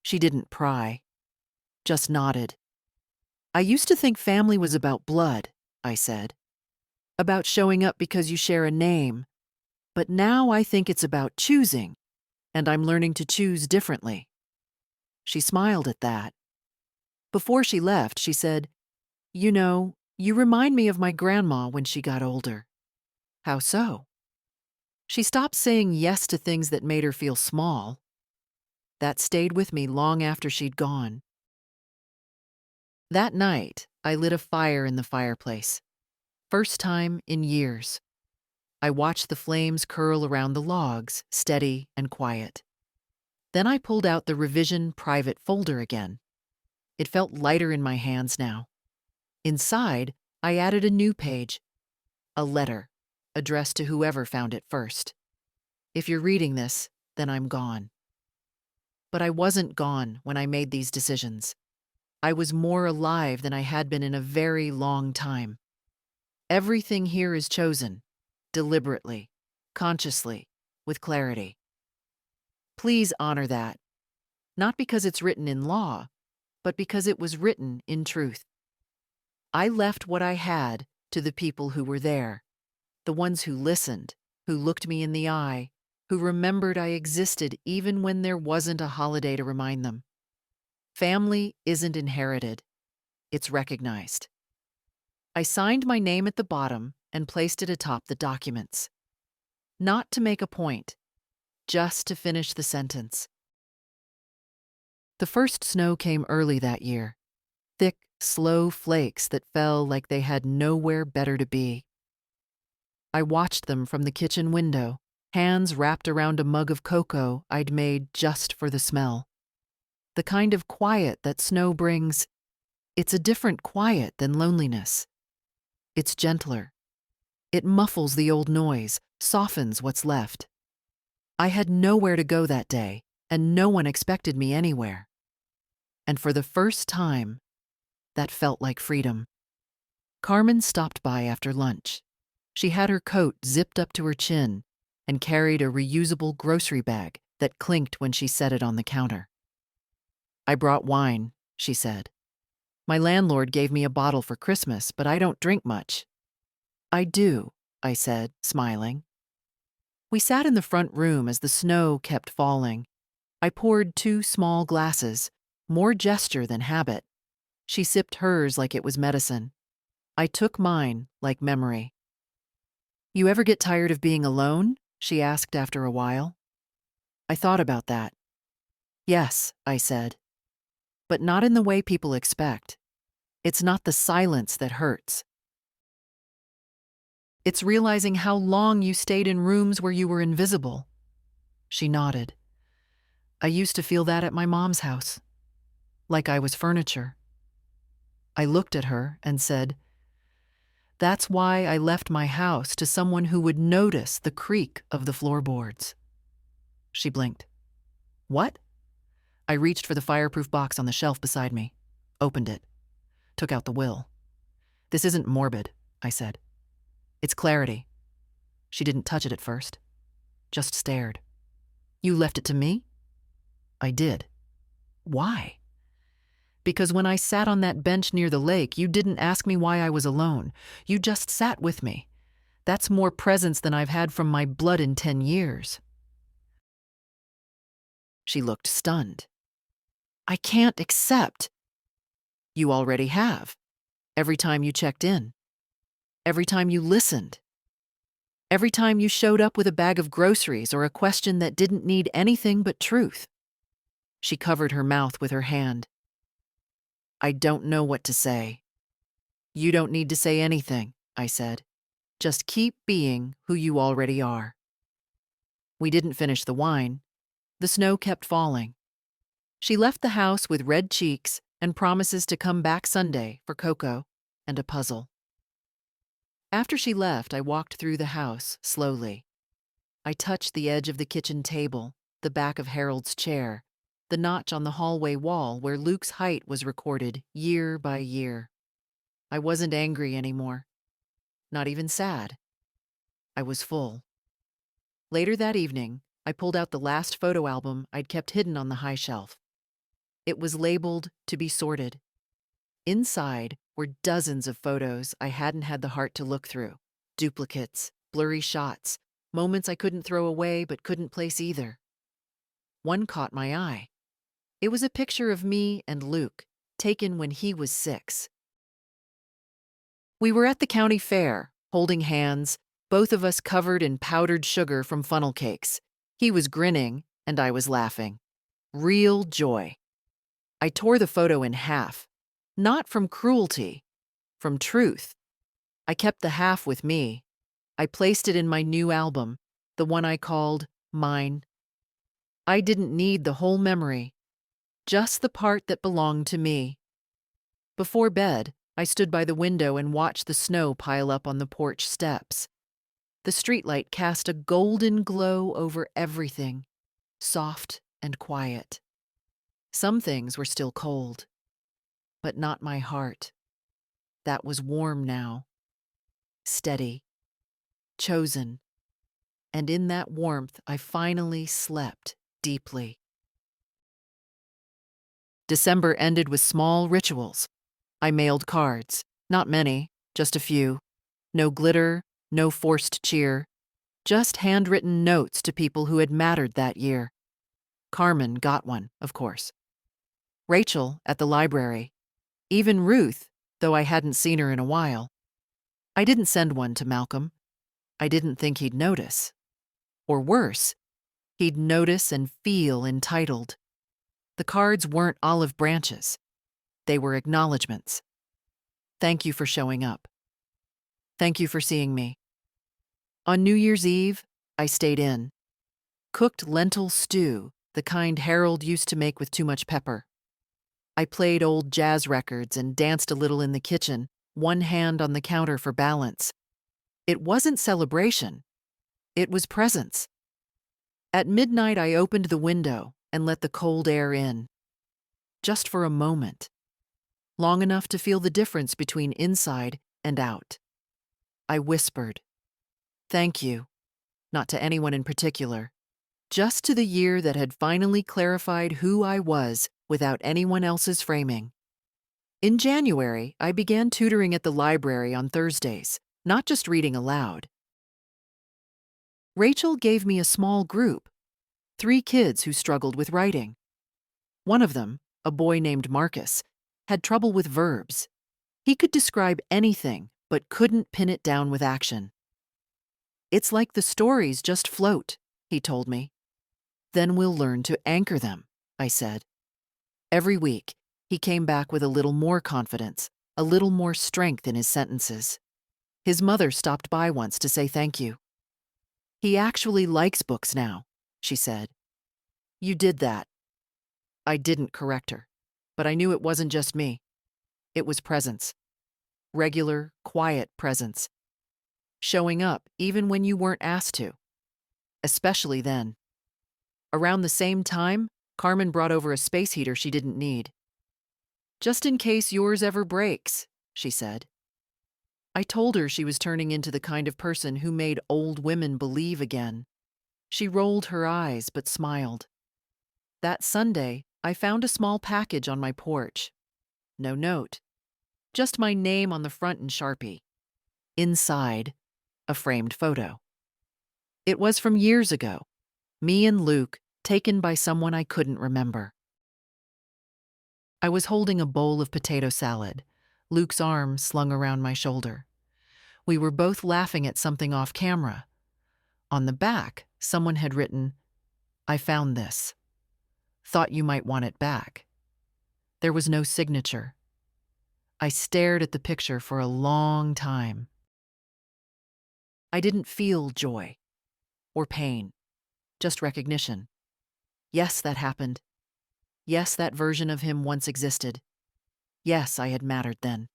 She didn't pry, just nodded. "I used to think family was about blood," I said. "About showing up because you share a name. But now I think it's about choosing, and I'm learning to choose differently." She smiled at that. Before she left, she said, "You know, you remind me of my grandma when she got older." "How so?" "She stopped saying yes to things that made her feel small." That stayed with me long after she'd gone. That night, I lit a fire in the fireplace. First time in years. I watched the flames curl around the logs, steady and quiet. Then I pulled out the revision private folder again. It felt lighter in my hands now. Inside, I added a new page, a letter, addressed to whoever found it first. "If you're reading this, then I'm gone." But I wasn't gone when I made these decisions. I was more alive than I had been in a very long time. Everything here is chosen, deliberately, consciously, with clarity. Please honor that, not because it's written in law, but because it was written in truth. I left what I had to the people who were there, the ones who listened, who looked me in the eye, who remembered I existed even when there wasn't a holiday to remind them. Family isn't inherited, it's recognized. I signed my name at the bottom and placed it atop the documents. Not to make a point, just to finish the sentence. The first snow came early that year. Thick, slow flakes that fell like they had nowhere better to be. I watched them from the kitchen window, hands wrapped around a mug of cocoa I'd made just for the smell. The kind of quiet that snow brings. It's a different quiet than loneliness. It's gentler. It muffles the old noise, softens what's left. I had nowhere to go that day, and no one expected me anywhere. And for the first time, that felt like freedom. Carmen stopped by after lunch. She had her coat zipped up to her chin and carried a reusable grocery bag that clinked when she set it on the counter. "I brought wine," she said. "My landlord gave me a bottle for Christmas, but I don't drink much." "I do," I said, smiling. We sat in the front room as the snow kept falling. I poured 2 small glasses, more gesture than habit. She sipped hers like it was medicine. I took mine like memory. "You ever get tired of being alone?" she asked after a while. I thought about that. "Yes," I said. "But not in the way people expect. It's not the silence that hurts. It's realizing how long you stayed in rooms where you were invisible." She nodded. "I used to feel that at my mom's house. Like I was furniture." I looked at her and said, "That's why I left my house to someone who would notice the creak of the floorboards." She blinked. "What?" I reached for the fireproof box on the shelf beside me, opened it, took out the will. "This isn't morbid," I said. "It's clarity." She didn't touch it at first, just stared. "You left it to me?" I did. "Why?" "Because when I sat on that bench near the lake, you didn't ask me why I was alone. You just sat with me. That's more presence than I've had from my blood in 10 years. She looked stunned. "I can't accept." "You already have. Every time you checked in. Every time you listened. Every time you showed up with a bag of groceries or a question that didn't need anything but truth." She covered her mouth with her hand. "I don't know what to say." "You don't need to say anything," I said. "Just keep being who you already are." We didn't finish the wine. The snow kept falling. She left the house with red cheeks and promises to come back Sunday for cocoa and a puzzle. After she left, I walked through the house slowly. I touched the edge of the kitchen table, the back of Harold's chair, the notch on the hallway wall where Luke's height was recorded year by year. I wasn't angry anymore. Not even sad. I was full. Later that evening, I pulled out the last photo album I'd kept hidden on the high shelf. It was labeled to be sorted. Inside were dozens of photos I hadn't had the heart to look through. Duplicates, blurry shots, moments I couldn't throw away but couldn't place either. One caught my eye. It was a picture of me and Luke, taken when he was 6. We were at the county fair, holding hands, both of us covered in powdered sugar from funnel cakes. He was grinning, and I was laughing. Real joy. I tore the photo in half, not from cruelty, from truth. I kept the half with me. I placed it in my new album, the one I called Mine. I didn't need the whole memory, just the part that belonged to me. Before bed, I stood by the window and watched the snow pile up on the porch steps. The streetlight cast a golden glow over everything, soft and quiet. Some things were still cold, but not my heart. That was warm now, steady, chosen, and in that warmth I finally slept deeply. December ended with small rituals. I mailed cards, not many, just a few. No glitter, no forced cheer, just handwritten notes to people who had mattered that year. Carmen got one, of course. Rachel at the library. Even Ruth, though I hadn't seen her in a while. I didn't send one to Malcolm. I didn't think he'd notice. Or worse, he'd notice and feel entitled. The cards weren't olive branches. They were acknowledgments. Thank you for showing up. Thank you for seeing me. On New Year's Eve, I stayed in. Cooked lentil stew, the kind Harold used to make with too much pepper. I played old jazz records and danced a little in the kitchen, one hand on the counter for balance. It wasn't celebration. It was presence. At midnight, I opened the window and let the cold air in. Just for a moment. Long enough to feel the difference between inside and out. I whispered, "Thank you," not to anyone in particular, just to the year that had finally clarified who I was without anyone else's framing. In January, I began tutoring at the library on Thursdays, not just reading aloud. Rachel gave me a small group, 3 kids who struggled with writing. One of them, a boy named Marcus, had trouble with verbs. He could describe anything, but couldn't pin it down with action. "It's like the stories just float," he told me. "Then we'll learn to anchor them," I said. Every week, he came back with a little more confidence, a little more strength in his sentences. His mother stopped by once to say thank you. "He actually likes books now," she said. "You did that." I didn't correct her, but I knew it wasn't just me. It was presence. Regular, quiet presence. Showing up even when you weren't asked to. Especially then. Around the same time, Carmen brought over a space heater she didn't need. "Just in case yours ever breaks," she said. I told her she was turning into the kind of person who made old women believe again. She rolled her eyes but smiled. That Sunday, I found a small package on my porch. No note. Just my name on the front in Sharpie. Inside, a framed photo. It was from years ago. Me and Luke, taken by someone I couldn't remember. I was holding a bowl of potato salad, Luke's arm slung around my shoulder. We were both laughing at something off camera. On the back, someone had written, "I found this. Thought you might want it back." There was no signature. I stared at the picture for a long time. I didn't feel joy or pain, just recognition. Yes, that happened. Yes, that version of him once existed. Yes, I had mattered then.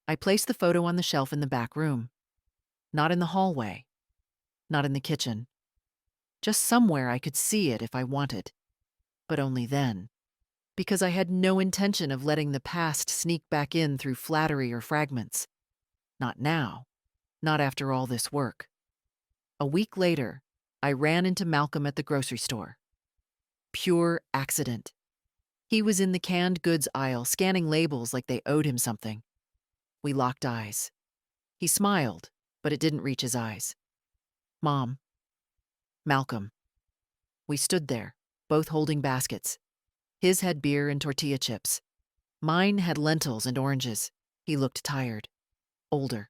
I placed the photo on the shelf in the back room. Not in the hallway. Not in the kitchen. Just somewhere I could see it if I wanted. But only then. Because I had no intention of letting the past sneak back in through flattery or fragments. Not now. Not after all this work. A week later, I ran into Malcolm at the grocery store. Pure accident. He was in the canned goods aisle, scanning labels like they owed him something. We locked eyes. He smiled, but it didn't reach his eyes. Mom. Malcolm. We stood there, both holding baskets. His had beer and tortilla chips. Mine had lentils and oranges. He looked tired. Older.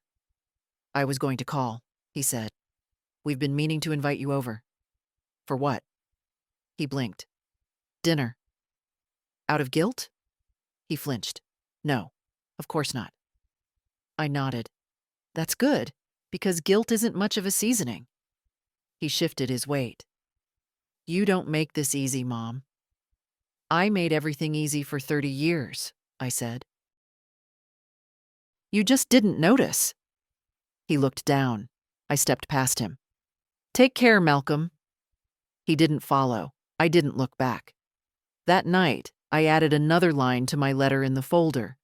I was going to call, he said. We've been meaning to invite you over. For what? He blinked. Dinner. Out of guilt? He flinched. No, of course not. I nodded. That's good, because guilt isn't much of a seasoning. He shifted his weight. You don't make this easy, Mom. I made everything easy for 30 years, I said. You just didn't notice. He looked down. I stepped past him. Take care, Malcolm. He didn't follow. I didn't look back. That night, I added another line to my letter in the folder.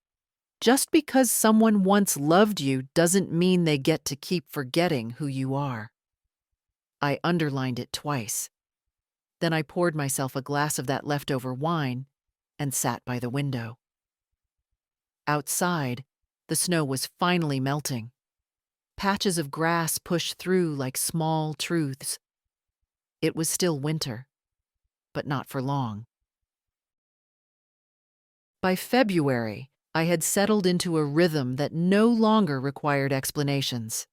Just because someone once loved you doesn't mean they get to keep forgetting who you are. I underlined it twice. Then I poured myself a glass of that leftover wine and sat by the window. Outside, the snow was finally melting. Patches of grass pushed through like small truths. It was still winter, but not for long. By February, I had settled into a rhythm that no longer required explanations.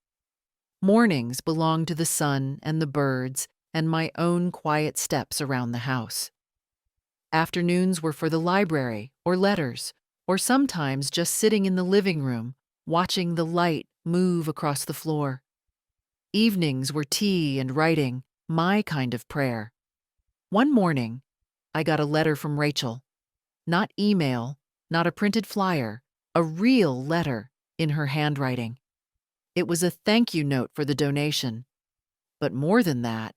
Mornings belonged to the sun and the birds and my own quiet steps around the house. Afternoons were for the library or letters, or sometimes just sitting in the living room, watching the light move across the floor. Evenings were tea and writing, my kind of prayer. One morning, I got a letter from Rachel. Not email, not a printed flyer, a real letter in her handwriting. It was a thank you note for the donation. But more than that,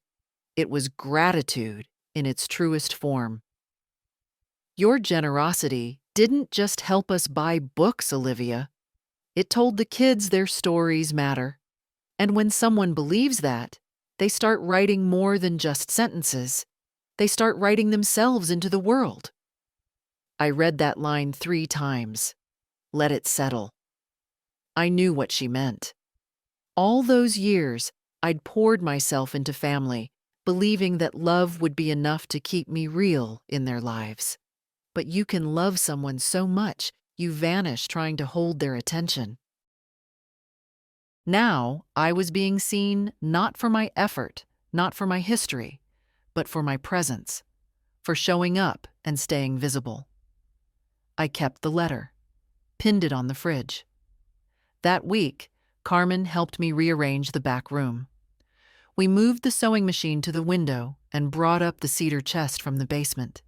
it was gratitude in its truest form. Your generosity didn't just help us buy books, Olivia. It told the kids their stories matter. And when someone believes that, they start writing more than just sentences. They start writing themselves into the world. I read that line 3 times. Let it settle. I knew what she meant. All those years, I'd poured myself into family, believing that love would be enough to keep me real in their lives. But you can love someone so much, you vanish trying to hold their attention. Now, I was being seen not for my effort, not for my history, but for my presence, for showing up and staying visible. I kept the letter, pinned it on the fridge. That week, Carmen helped me rearrange the back room. We moved the sewing machine to the window and brought up the cedar chest from the basement.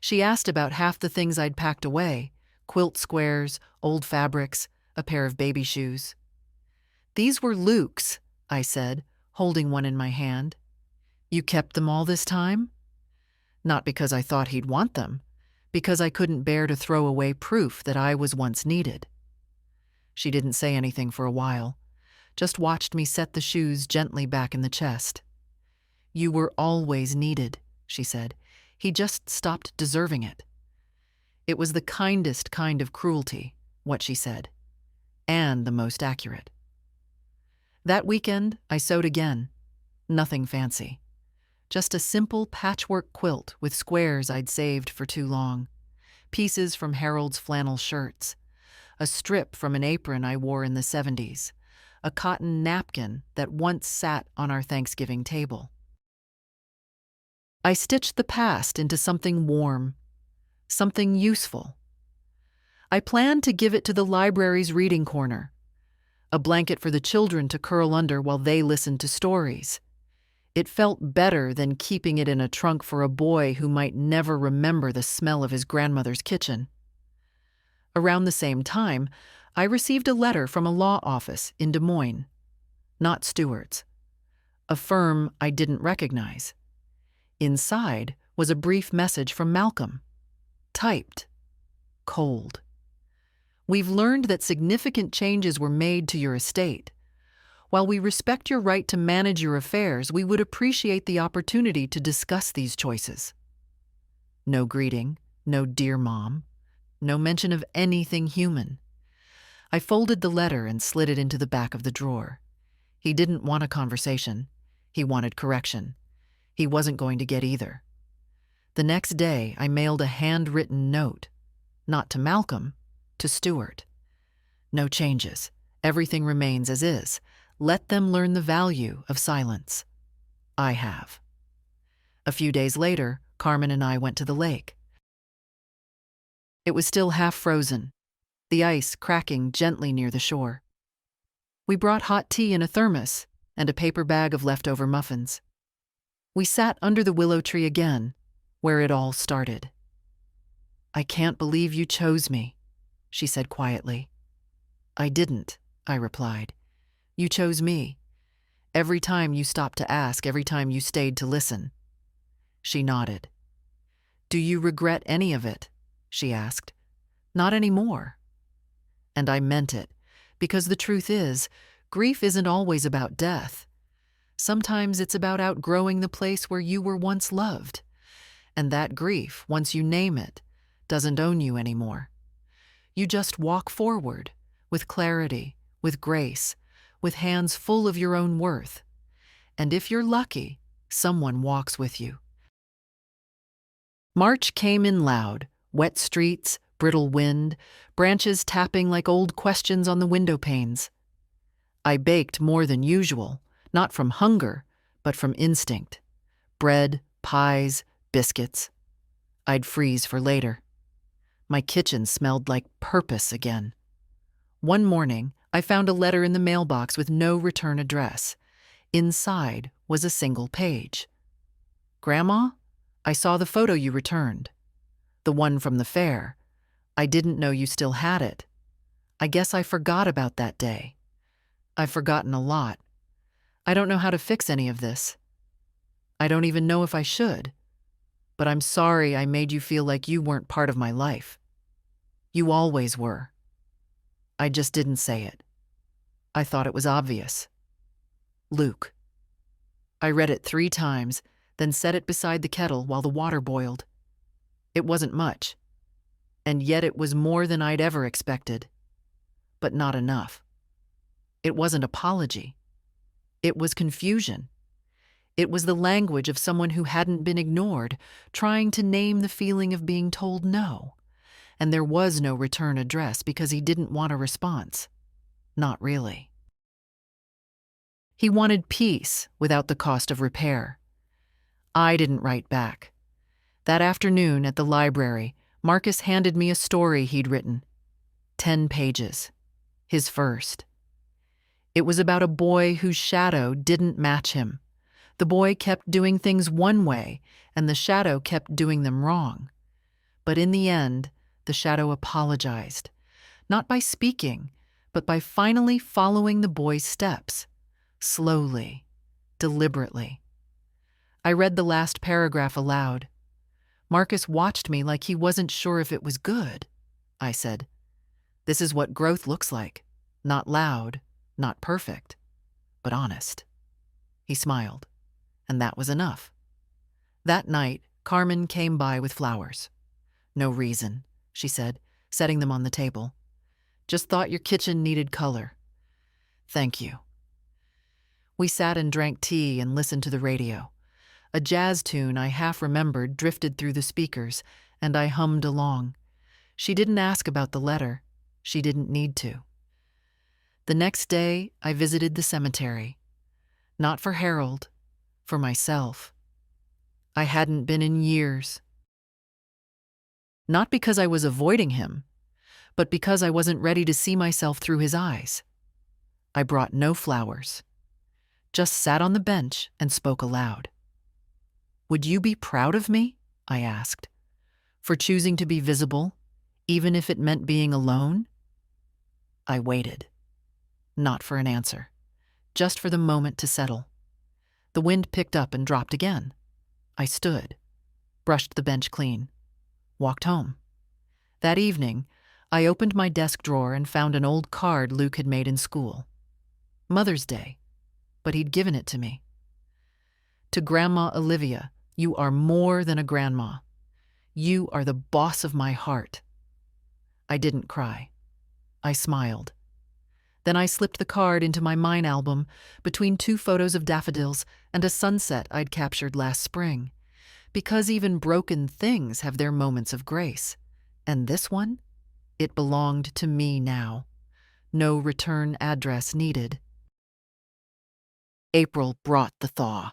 She asked about half the things I'd packed away: quilt squares, old fabrics, a pair of baby shoes. These were Luke's, I said, holding one in my hand. You kept them all this time? Not because I thought he'd want them, because I couldn't bear to throw away proof that I was once needed. She didn't say anything for a while, just watched me set the shoes gently back in the chest. You were always needed, she said. He just stopped deserving it. It was the kindest kind of cruelty, what she said, and the most accurate. That weekend, I sewed again. Nothing fancy. Just a simple patchwork quilt with squares I'd saved for too long, pieces from Harold's flannel shirts, a strip from an apron I wore in the 70s, a cotton napkin that once sat on our Thanksgiving table. I stitched the past into something warm, something useful. I planned to give it to the library's reading corner, a blanket for the children to curl under while they listened to stories. It felt better than keeping it in a trunk for a boy who might never remember the smell of his grandmother's kitchen. Around the same time, I received a letter from a law office in Des Moines. not Stewart's. A firm I didn't recognize. Inside was a brief message from Malcolm. Typed. Cold. We've learned that significant changes were made to your estate. While we respect your right to manage your affairs, we would appreciate the opportunity to discuss these choices. No greeting, no dear mom, no mention of anything human. I folded the letter and slid it into the back of the drawer. He didn't want a conversation. He wanted correction. He wasn't going to get either. The next day, I mailed a handwritten note. Not to Malcolm, to Stewart. No changes. Everything remains as is. Let them learn the value of silence. I have. A few days later, Carmen and I went to the lake. It was still half frozen, the ice cracking gently near the shore. We brought hot tea in a thermos and a paper bag of leftover muffins. We sat under the willow tree again, where it all started. "I can't believe you chose me," she said quietly. "I didn't," I replied. "You chose me. Every time you stopped to ask, every time you stayed to listen." She nodded. "Do you regret any of it?" she asked. "Not anymore." And I meant it, because the truth is, grief isn't always about death. Sometimes it's about outgrowing the place where you were once loved. And that grief, once you name it, doesn't own you anymore. You just walk forward, with clarity, with grace, with hands full of your own worth. And if you're lucky, someone walks with you. March came in loud, wet streets, brittle wind, branches tapping like old questions on the window panes. I baked more than usual, not from hunger, but from instinct. Bread, pies, biscuits. I'd freeze for later. My kitchen smelled like purpose again. One morning, I found a letter in the mailbox with no return address. Inside was a single page. "Grandma, I saw the photo you returned. The one from the fair. I didn't know you still had it. I guess I forgot about that day. I've forgotten a lot. I don't know how to fix any of this. I don't even know if I should. But I'm sorry I made you feel like you weren't part of my life. You always were. I just didn't say it. I thought it was obvious. Luke." I read it 3 times, then set it beside the kettle while the water boiled. It wasn't much, and yet it was more than I'd ever expected. But not enough. It wasn't apology. It was confusion. It was the language of someone who hadn't been ignored, trying to name the feeling of being told no. And there was no return address because he didn't want a response. Not really. He wanted peace without the cost of repair. I didn't write back. That afternoon at the library, Marcus handed me a story he'd written. 10 pages. His first. It was about a boy whose shadow didn't match him. The boy kept doing things one way, and the shadow kept doing them wrong. But in the end, the shadow apologized, not by speaking, but by finally following the boy's steps, slowly, deliberately. I read the last paragraph aloud. Marcus watched me like he wasn't sure if it was good. I said, "This is what growth looks like. Not loud, not perfect, but honest." He smiled, and that was enough. That night, Carmen came by with flowers. "No reason," she said, setting them on the table. "Just thought your kitchen needed color." "Thank you." We sat and drank tea and listened to the radio. A jazz tune I half remembered drifted through the speakers, and I hummed along. She didn't ask about the letter. She didn't need to. The next day, I visited the cemetery. Not for Harold, for myself. I hadn't been in years. Not because I was avoiding him, but because I wasn't ready to see myself through his eyes. I brought no flowers. Just sat on the bench and spoke aloud. "Would you be proud of me?" I asked, "for choosing to be visible, even if it meant being alone?" I waited. Not for an answer. just for the moment to settle. The wind picked up and dropped again. I stood, brushed the bench clean, walked home. That evening, I opened my desk drawer and found an old card Luke had made in school. Mother's Day, but he'd given it to me. To Grandma Olivia, you are more than a grandma. You are the boss of my heart. I didn't cry. I smiled. Then I slipped the card into my Mine album between 2 photos of daffodils and a sunset I'd captured last spring. Because even broken things have their moments of grace. And this one? It belonged to me now. No return address needed. April brought the thaw.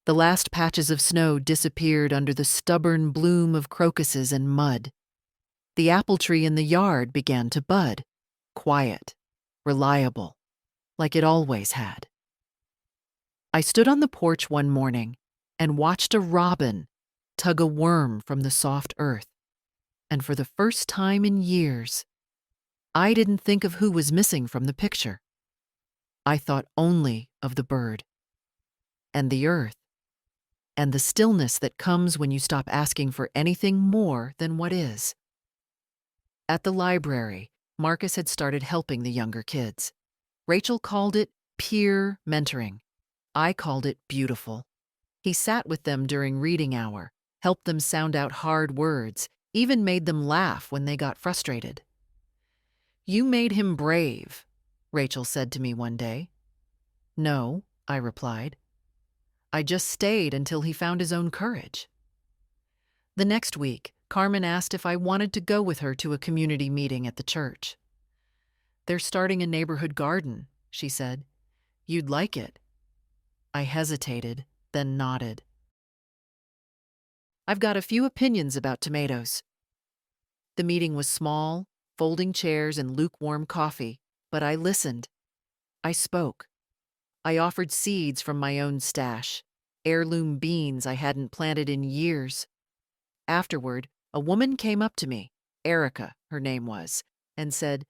The last patches of snow disappeared under the stubborn bloom of crocuses and mud. The apple tree in the yard began to bud, quiet, reliable, like it always had. I stood on the porch one morning and watched a robin tug a worm from the soft earth. And for the first time in years, I didn't think of who was missing from the picture. I thought only of the bird, and the earth, and the stillness that comes when you stop asking for anything more than what is. At the library, Marcus had started helping the younger kids. Rachel called it peer mentoring. I called it beautiful. He sat with them during reading hour, helped them sound out hard words, even made them laugh when they got frustrated. "You made him brave," Rachel said to me one day. "No," I replied. "I just stayed until he found his own courage." The next week, Carmen asked if I wanted to go with her to a community meeting at the church. "They're starting a neighborhood garden," she said. "You'd like it." I hesitated, then nodded. I've got a few opinions about tomatoes. The meeting was small, folding chairs and lukewarm coffee, but I listened. I spoke. I offered seeds from my own stash, heirloom beans I hadn't planted in years. Afterward, a woman came up to me, Erica, her name was, and said,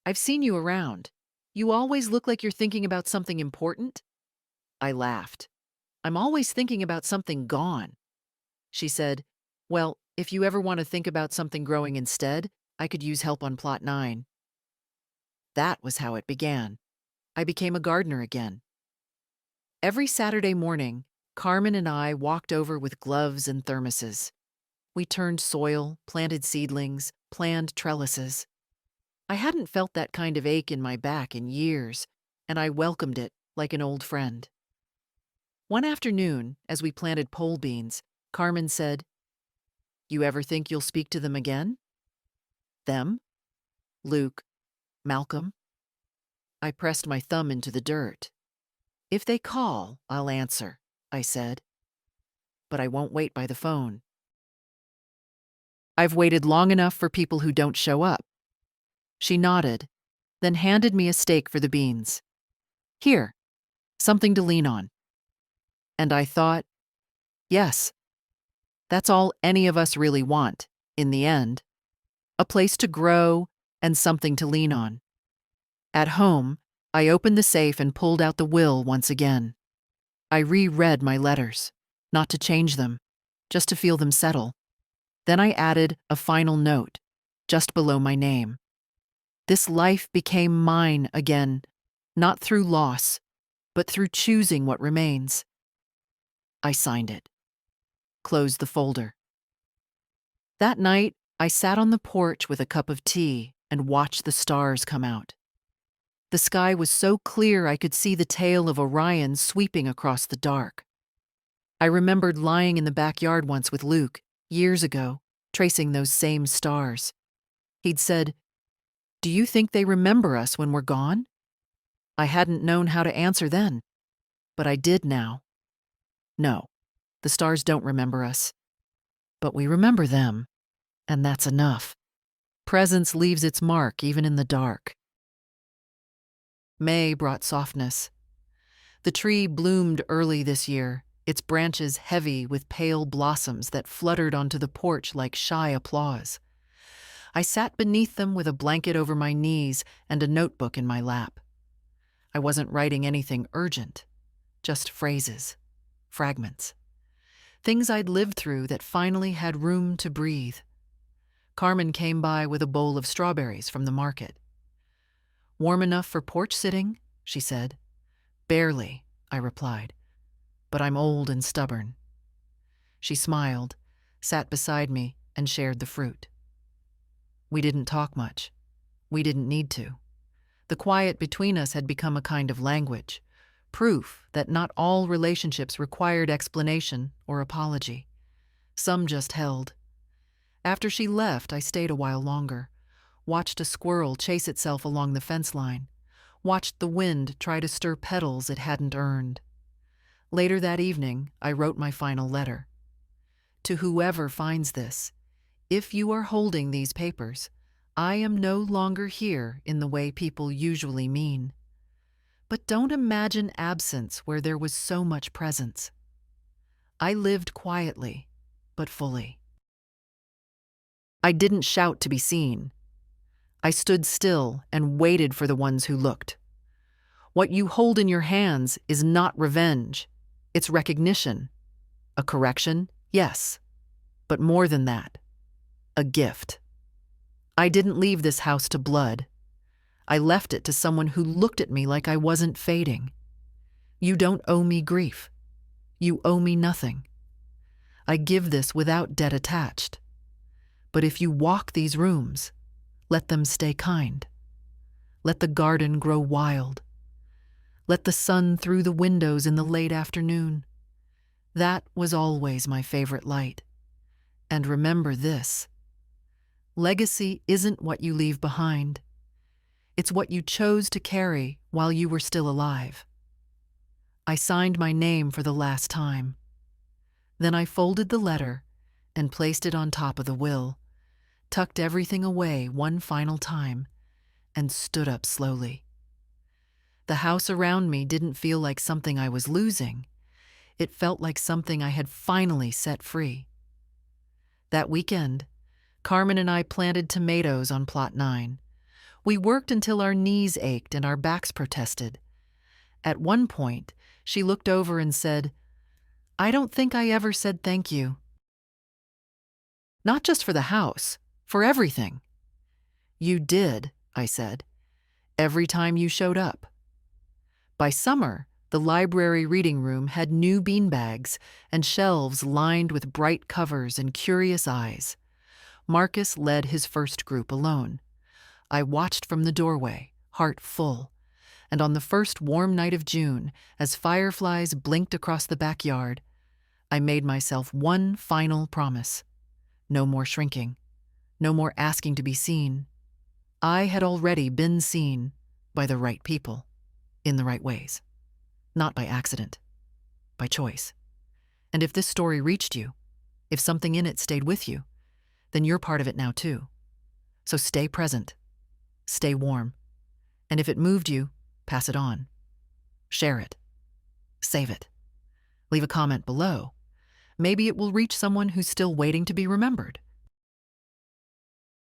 "I've seen you around. You always look like you're thinking about something important." I laughed. "I'm always thinking about something gone." She said, "Well, if you ever want to think about something growing instead, I could use help on plot 9. That was how it began. I became a gardener again. Every Saturday morning, Carmen and I walked over with gloves and thermoses. We turned soil, planted seedlings, planned trellises. I hadn't felt that kind of ache in my back in years, and I welcomed it like an old friend. One afternoon, as we planted pole beans, Carmen said, "You ever think you'll speak to them again?" Them? Luke, Malcolm? I pressed my thumb into the dirt. "If they call, I'll answer," I said. "But I won't wait by the phone." "I've waited long enough for people who don't show up." She nodded, then handed me a stake for the beans. "Here, something to lean on." And I thought, yes, that's all any of us really want, in the end. A place to grow and something to lean on. At home, I opened the safe and pulled out the will once again. I reread my letters, not to change them, just to feel them settle. Then I added a final note, just below my name. This life became mine again, not through loss, but through choosing what remains. I signed it. Closed the folder. That night, I sat on the porch with a cup of tea and watched the stars come out. The sky was so clear I could see the tail of Orion sweeping across the dark. I remembered lying in the backyard once with Luke, years ago, tracing those same stars. He'd said, "Do you think they remember us when we're gone?" I hadn't known how to answer then, but I did now. No, the stars don't remember us. But we remember them, and that's enough. Presence leaves its mark even in the dark. May brought softness. The tree bloomed early this year, its branches heavy with pale blossoms that fluttered onto the porch like shy applause. I sat beneath them with a blanket over my knees and a notebook in my lap. I wasn't writing anything urgent, just phrases, fragments. Things I'd lived through that finally had room to breathe. Carmen came by with a bowl of strawberries from the market. "Warm enough for porch sitting?" she said. "Barely," I replied, "but I'm old and stubborn." She smiled, sat beside me, and shared the fruit. We didn't talk much. We didn't need to. The quiet between us had become a kind of language, proof that not all relationships required explanation or apology. Some just held. After she left, I stayed a while longer, watched a squirrel chase itself along the fence line, watched the wind try to stir petals it hadn't earned. Later that evening, I wrote my final letter. To whoever finds this, if you are holding these papers, I am no longer here in the way people usually mean. But don't imagine absence where there was so much presence. I lived quietly, but fully. I didn't shout to be seen. I stood still and waited for the ones who looked. What you hold in your hands is not revenge. It's recognition. A correction, yes, but more than that, a gift. I didn't leave this house to blood. I left it to someone who looked at me like I wasn't fading. You don't owe me grief. You owe me nothing. I give this without debt attached. But if you walk these rooms, let them stay kind. Let the garden grow wild. Let the sun through the windows in the late afternoon. That was always my favorite light. And remember this: legacy isn't what you leave behind. It's what you chose to carry while you were still alive. I signed my name for the last time. Then I folded the letter and placed it on top of the will, tucked everything away one final time, and stood up slowly. The house around me didn't feel like something I was losing. It felt like something I had finally set free. That weekend, Carmen and I planted tomatoes on Plot 9. We worked until our knees ached and our backs protested. At one point, she looked over and said, "I don't think I ever said thank you." "Not just for the house, for everything." "You did," I said, "every time you showed up." By summer, the library reading room had new beanbags and shelves lined with bright covers and curious eyes. Marcus led his first group alone. I watched from the doorway, heart full, and on the first warm night of June, as fireflies blinked across the backyard, I made myself one final promise. No more shrinking. No more asking to be seen. I had already been seen by the right people, in the right ways. Not by accident, by choice. And if this story reached you, if something in it stayed with you, then you're part of it now too. So stay present, stay warm, and if it moved you, pass it on. Share it. Save it. Leave a comment below. Maybe it will reach someone who's still waiting to be remembered.